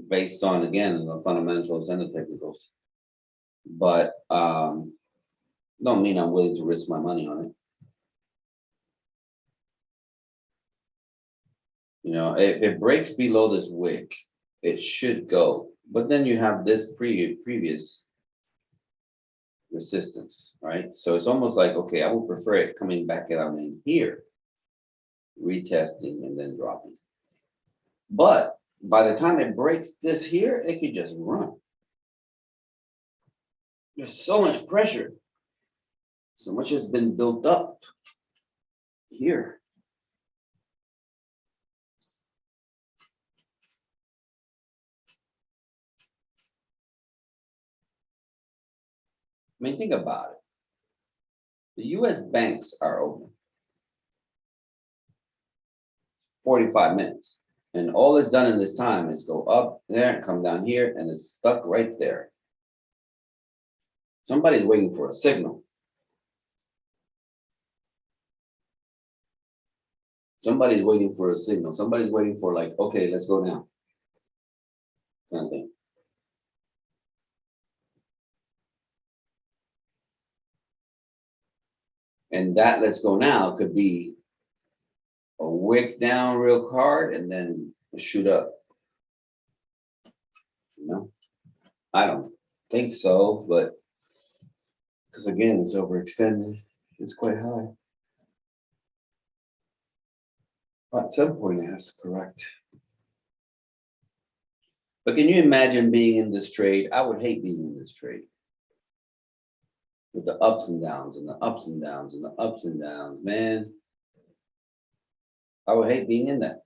based on again the fundamentals and the technicals. But don't mean I'm willing to risk my money on it. You know, if it breaks below this wick, it should go. But then you have this previous resistance, right? So it's almost like, okay, I would prefer it coming back out in here, retesting and then dropping. But by the time it breaks this here, it could just run. There's so much pressure. So much has been built up here. I mean, think about it. The US banks are open 45 minutes. And all it's done in this time is go up there and come down here and it's stuck right there. Somebody's waiting for a signal. Somebody's waiting for a signal. Somebody's waiting for like, okay, let's go now. Kind of thing. And that let's go now could be a wick down real hard and then shoot up. You know, I don't think so, but because again, it's overextended. It's quite high. But at some point, it has to correct. But can you imagine being in this trade? I would hate being in this trade. With the ups and downs and the ups and downs and the ups and downs, man. I would hate being in that.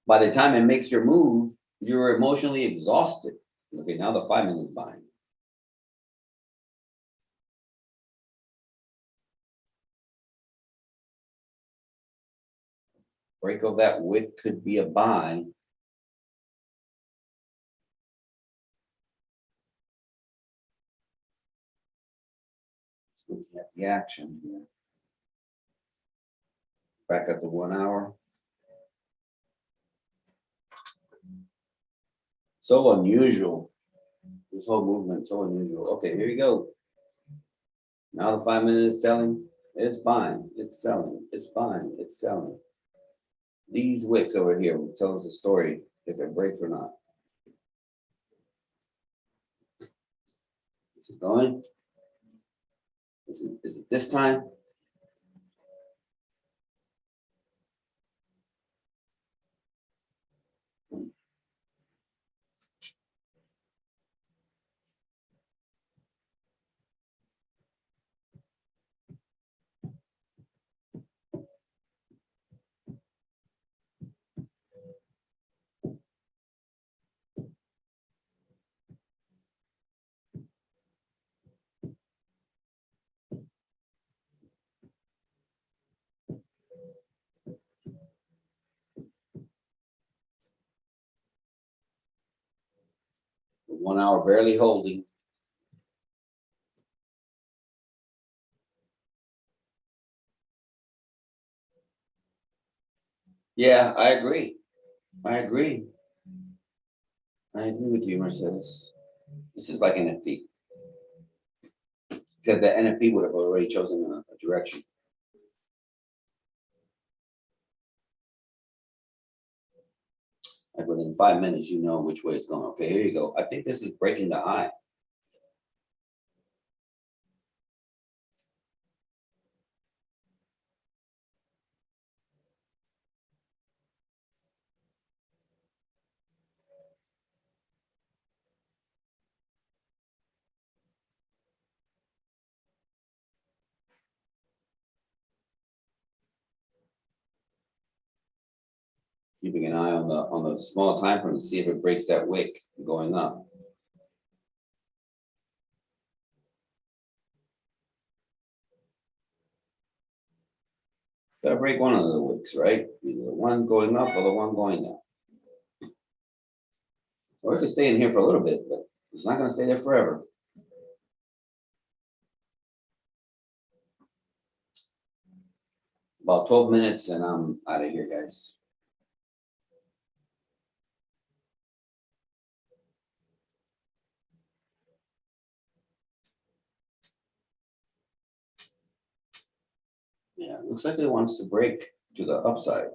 By the time it makes your move, you're emotionally exhausted. Okay, now the 5 minute buying. Break of that wick could be a buy. Looking at the action here. Back up to 1 hour. So unusual. This whole movement, so unusual. Okay, here you go. Now the 5 minute is selling. It's buying. It's selling. It's buying. It's selling. These wicks over here will tell us a story if it breaks or not. Is it going? Is it this time? 1 hour barely holding. Yeah, I agree. I agree. I agree with you, Mercedes. This is like NFP. Except that NFP would have already chosen a direction. Like within 5 minutes, you know which way it's going. Okay, here you go. I think this is breaking the high. Keeping an eye on the small time frame to see if it breaks that wick going up. Gotta break one of the wicks, right? Either the one going up or the one going down. So it could stay in here for a little bit, but it's not gonna stay there forever. About 12 minutes and I'm out of here, guys. Yeah, looks like it wants to break to the upside.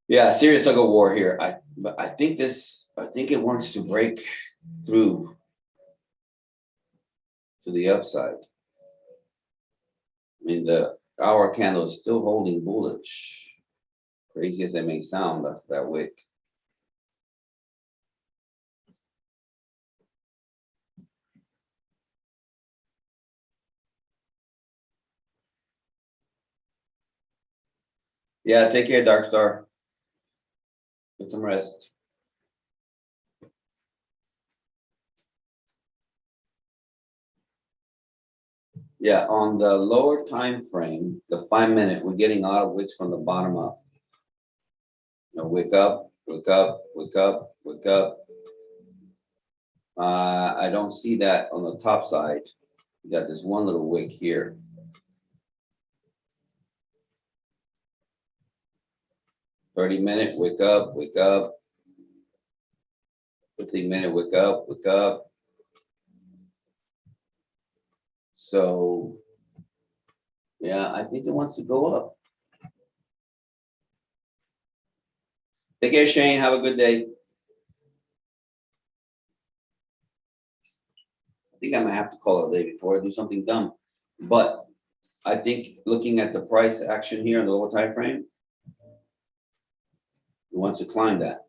Yeah, serious tug of war here. I think it wants to break through to the upside. I mean, the hour candle is still holding bullish. Crazy as it may sound, that's that wick. Yeah, take care, Dark Star. Get some rest. Yeah, on the lower time frame, the 5 minute, we're getting a lot of wicks from the bottom up. You know, wick up, wick up, wick up, wick up. I don't see that on the top side. You got this one little wick here. 30-minute, wick up, wick up. 15-minute, wick up, wick up. So, yeah, I think it wants to go up. Take care, Shane. Have a good day. I think I might have to call it a day before I do something dumb. But I think looking at the price action here in the lower time frame, it wants to climb that.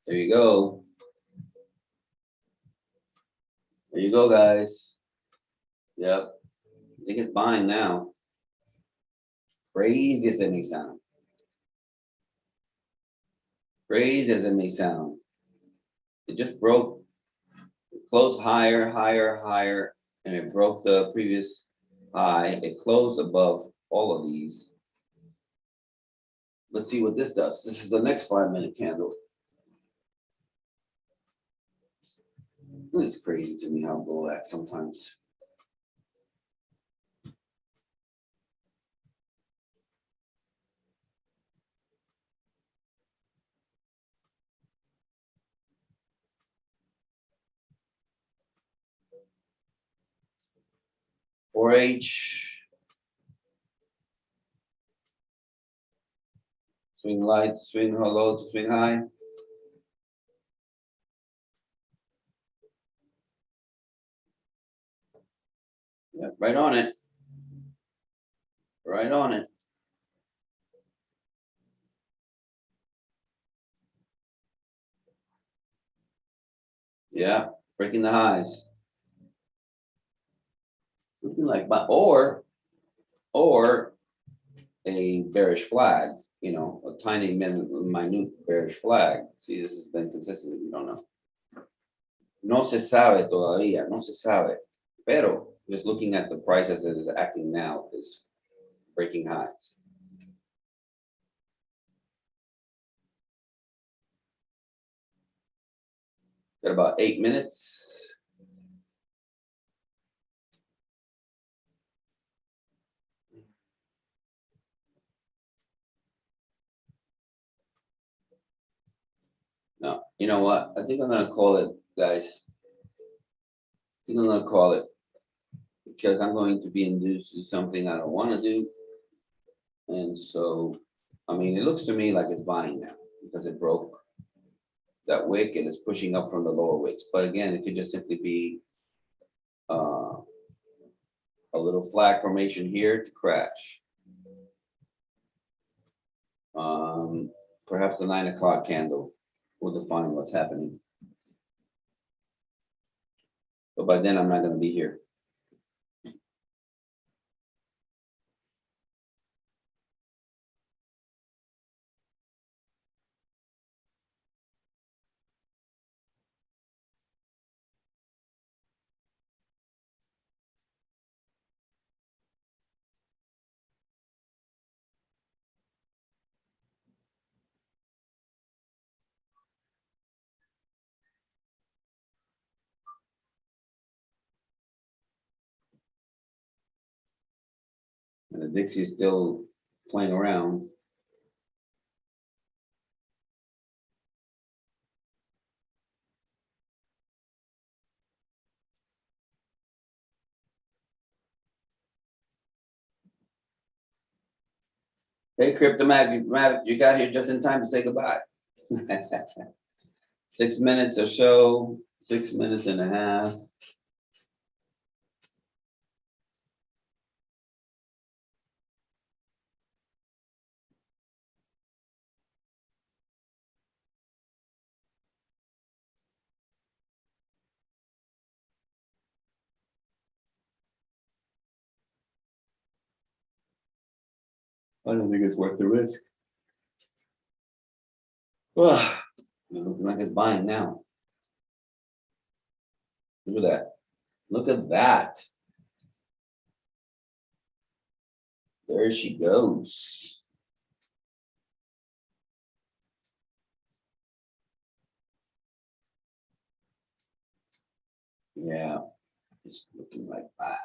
There you go. There you go, guys. Yep. I think it's buying now. Crazy as it may sound. Crazy as it may sound. It just broke, it closed higher, higher, higher, and it broke the previous high. It closed above all of these. Let's see what this does. This is the next 5-minute candle. This is crazy to me how bull acts sometimes. H. Swing light, swing low to swing high. Yeah, right on it. Right on it. Yeah, breaking the highs. Looking like, or a bearish flag, you know, a tiny minute bearish flag. See, this has been consistent. You don't know. No se sabe todavía, no se sabe. Pero just looking at the price as it is acting now is breaking highs. Got about 8 minutes. No, you know what? I think I'm gonna call it, guys. I think I'm gonna call it because I'm going to be induced to do something I don't want to do. And so, I mean, it looks to me like it's buying now because it broke that wick and it's pushing up from the lower wicks. But again, it could just simply be uh, a little flag formation here to crash. Perhaps the 9 o'clock candle will define what's happening. But by then, I'm not going to be here. And the Dixie is still playing around. Hey, Cryptomatic, you got here just in time to say goodbye. 6 minutes or so, 6 minutes and a half. I don't think it's worth the risk. Ugh, looking like it's buying now. Look at that. Look at that. There she goes. Yeah, it's looking like buys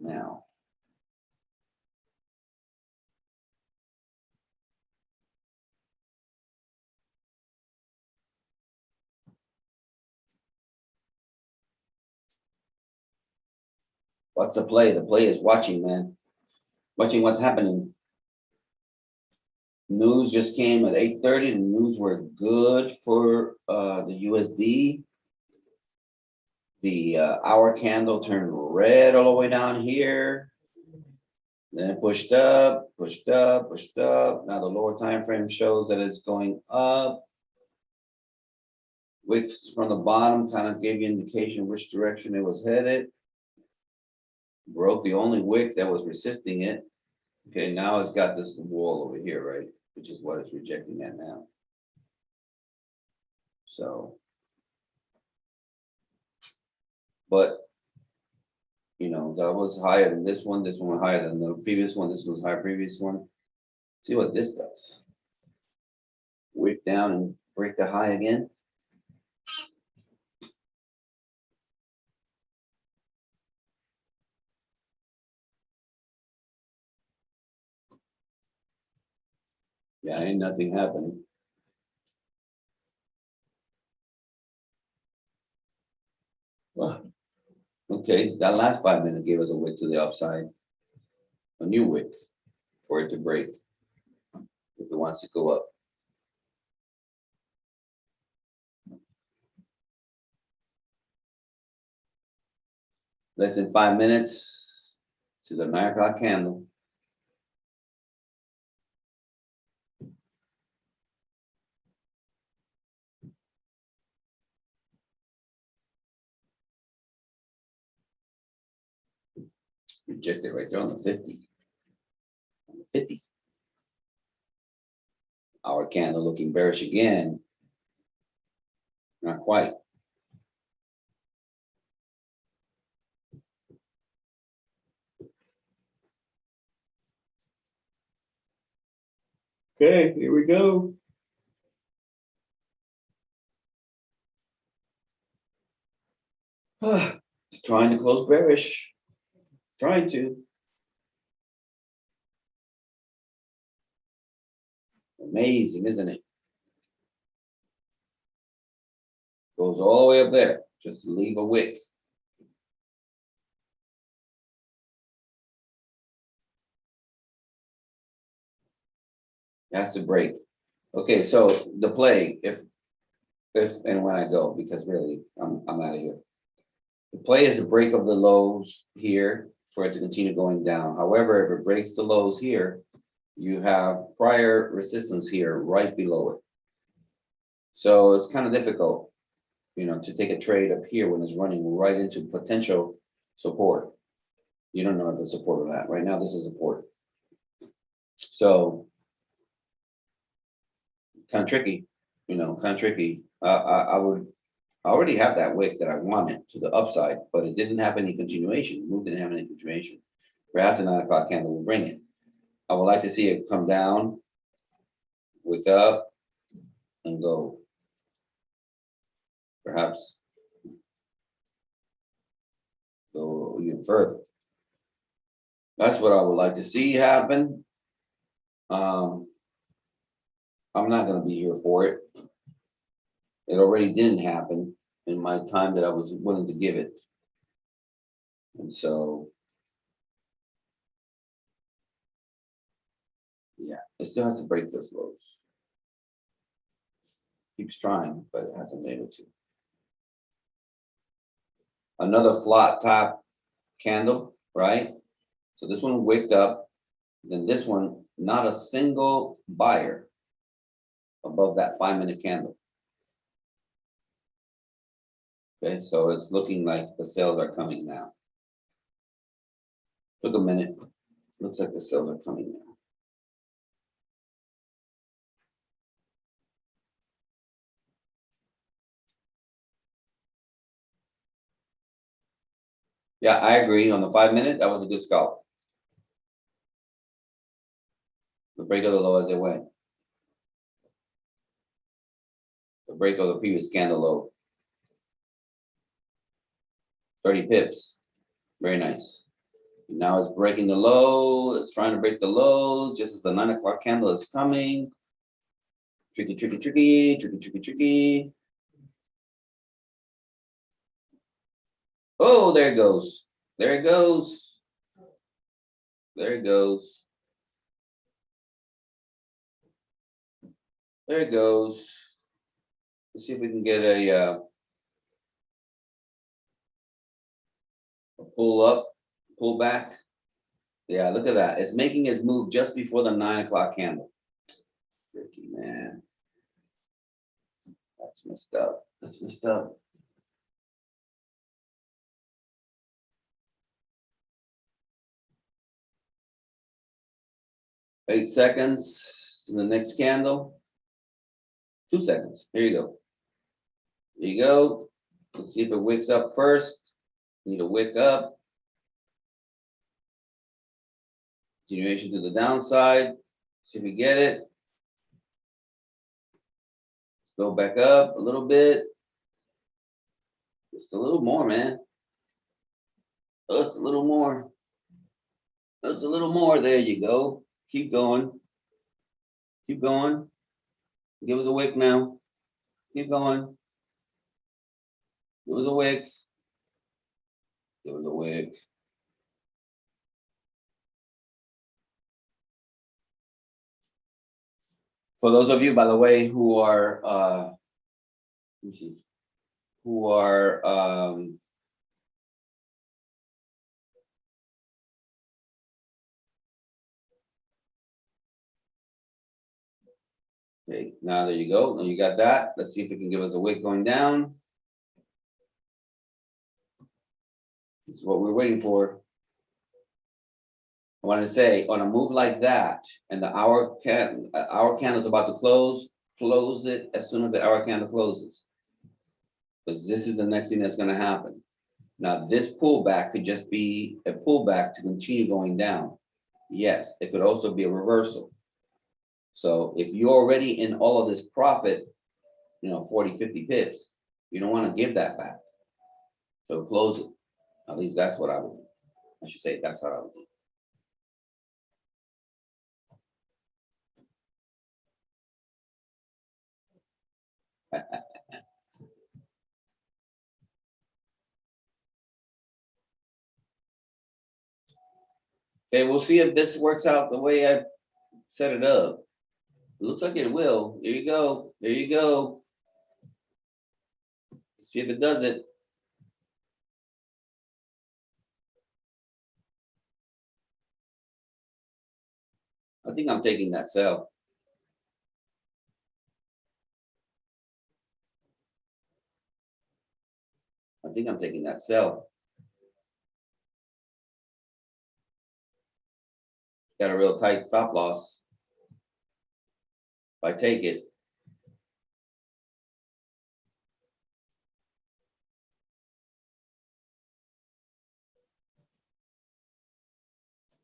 now. What's the play? The play is watching, man. Watching what's happening. News just came at 8:30. The news were good for the USD. The hour candle turned red all the way down here. Then it pushed up, pushed up, pushed up. Now the lower time frame shows that it's going up. Wicks from the bottom kind of gave you indication which direction it was headed. Broke the only wick that was resisting it. Okay, now it's got this wall over here, right? Which is what it's rejecting at now. So, but you know, that was higher than this one. This one was higher than the previous one. This was higher previous one. See what this does. Wick down and break the high again. Yeah, ain't nothing happening. Well, okay, that last 5 minutes gave us a wick to the upside. A new wick for it to break if it wants to go up. Less than 5 minutes to the 9 o'clock candle. Rejected right there on the 50. On the 50. Our candle looking bearish again. Not quite. Okay, here we go. It's trying to close bearish. Trying to. Amazing, isn't it? Goes all the way up there. Just leave a wick. Has to break. Okay, so the play, if and when I go, because really I'm out of here. The play is the break of the lows here for it to continue going down. However, if it breaks the lows here, you have prior resistance here right below it. So it's kind of difficult, you know, to take a trade up here when it's running right into potential support. You don't know if it's support or not. Right now, this is support. So kind of tricky, you know, kind of tricky. I already have that wick that I wanted to the upside, but it didn't have any continuation. The move didn't have any continuation. Perhaps the 9 o'clock candle will bring it. I would like to see it come down, wick up, and go. Perhaps go even further. That's what I would like to see happen. I'm not going to be here for it. It already didn't happen in my time that I was willing to give it. And so, yeah, it still has to break those lows. Keeps trying, but it hasn't been able to. Another flat top candle, right? So this one wicked up. Then this one, not a single buyer above that 5-minute candle. Okay, so it's looking like the sales are coming now. Took a minute. Looks like the sales are coming now. Yeah, I agree. On the 5-minute, that was a good scalp. The break of the low as it went. The break of the previous candle low. 30 pips. Very nice. Now it's breaking the low. It's trying to break the lows just as the 9 o'clock candle is coming. Tricky, tricky, tricky, tricky, tricky, tricky. Oh, there it goes. There it goes. There it goes. There it goes. Let's see if we can get a pull up, pull back. Yeah, look at that. It's making its move just before the 9 o'clock candle. Tricky, man. That's messed up. That's messed up. Eight seconds to the next candle. 2 seconds. Here you go. There you go. Let's see if it wicks up first. Need to wick up. Continuation to the downside. See if we get it. Let's go back up a little bit. Just a little more, man. Just a little more. Just a little more. There you go. Keep going. Keep going. Give us a wick now. Keep going. Give us a wick. Give us a wick. For those of you, by the way, who are let me see, who are okay, now there you go. Now you got that. Let's see if it can give us a wick going down. This is what we're waiting for. I want to say on a move like that, and the hour candle is about to close it as soon as the hour candle closes. Because this is the next thing that's going to happen. Now, this pullback could just be a pullback to continue going down. Yes, it could also be a reversal. So if you're already in all of this profit, 40, 50 pips, you don't want to give that back. So close it. At least that's what I would do. I should say that's what I would do. Okay, we'll see if this works out the way I set it up. It looks like it will. There you go. There you go. See if it does it. I think I'm taking that sell. I think I'm taking that sell. Got a real tight stop loss. If I take it,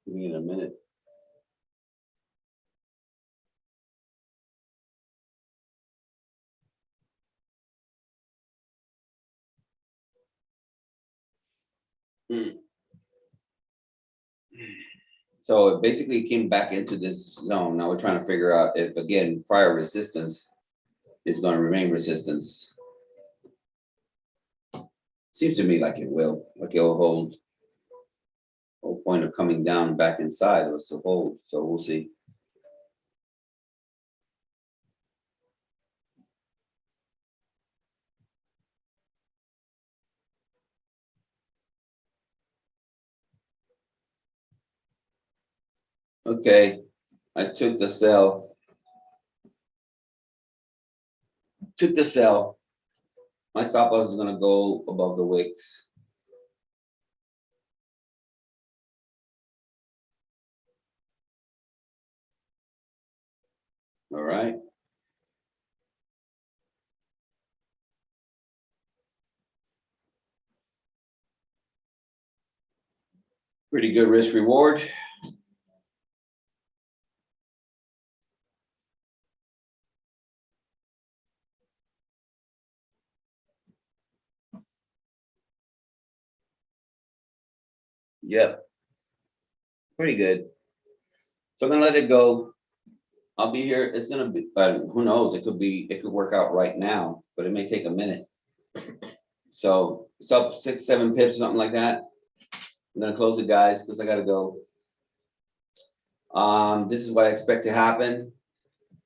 give me in a minute. So it basically came back into this zone. Now we're trying to figure out if, again, prior resistance is going to remain resistance. Seems to me like it will, like it will hold. Whole point of coming down back inside was to hold, so we'll see. Okay, I took the sell. Took the sell. My stop loss is going to go above the wicks. All right. Pretty good risk reward. Yep. Pretty good. So I'm gonna let it go. I'll be here. It's gonna be, who knows? It could work out right now, but it may take a minute. So it's up 6, 7 pips, something like that. I'm gonna close it, guys, because I gotta go. This is what I expect to happen.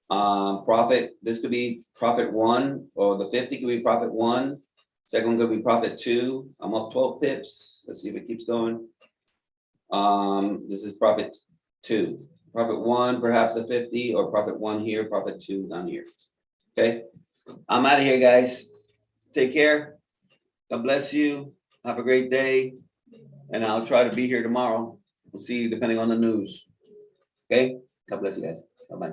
Profit, this could be profit 1, or the 50 could be profit 1. Second one could be profit 2. I'm up 12 pips. Let's see if it keeps going. This is profit 2. Profit 1, perhaps a 50, or profit 1 here, profit 2 down here. Okay, I'm out of here, guys. Take care. God bless you. Have a great day. And I'll try to be here tomorrow. We'll see you depending on the news. Okay, God bless you guys. Bye-bye.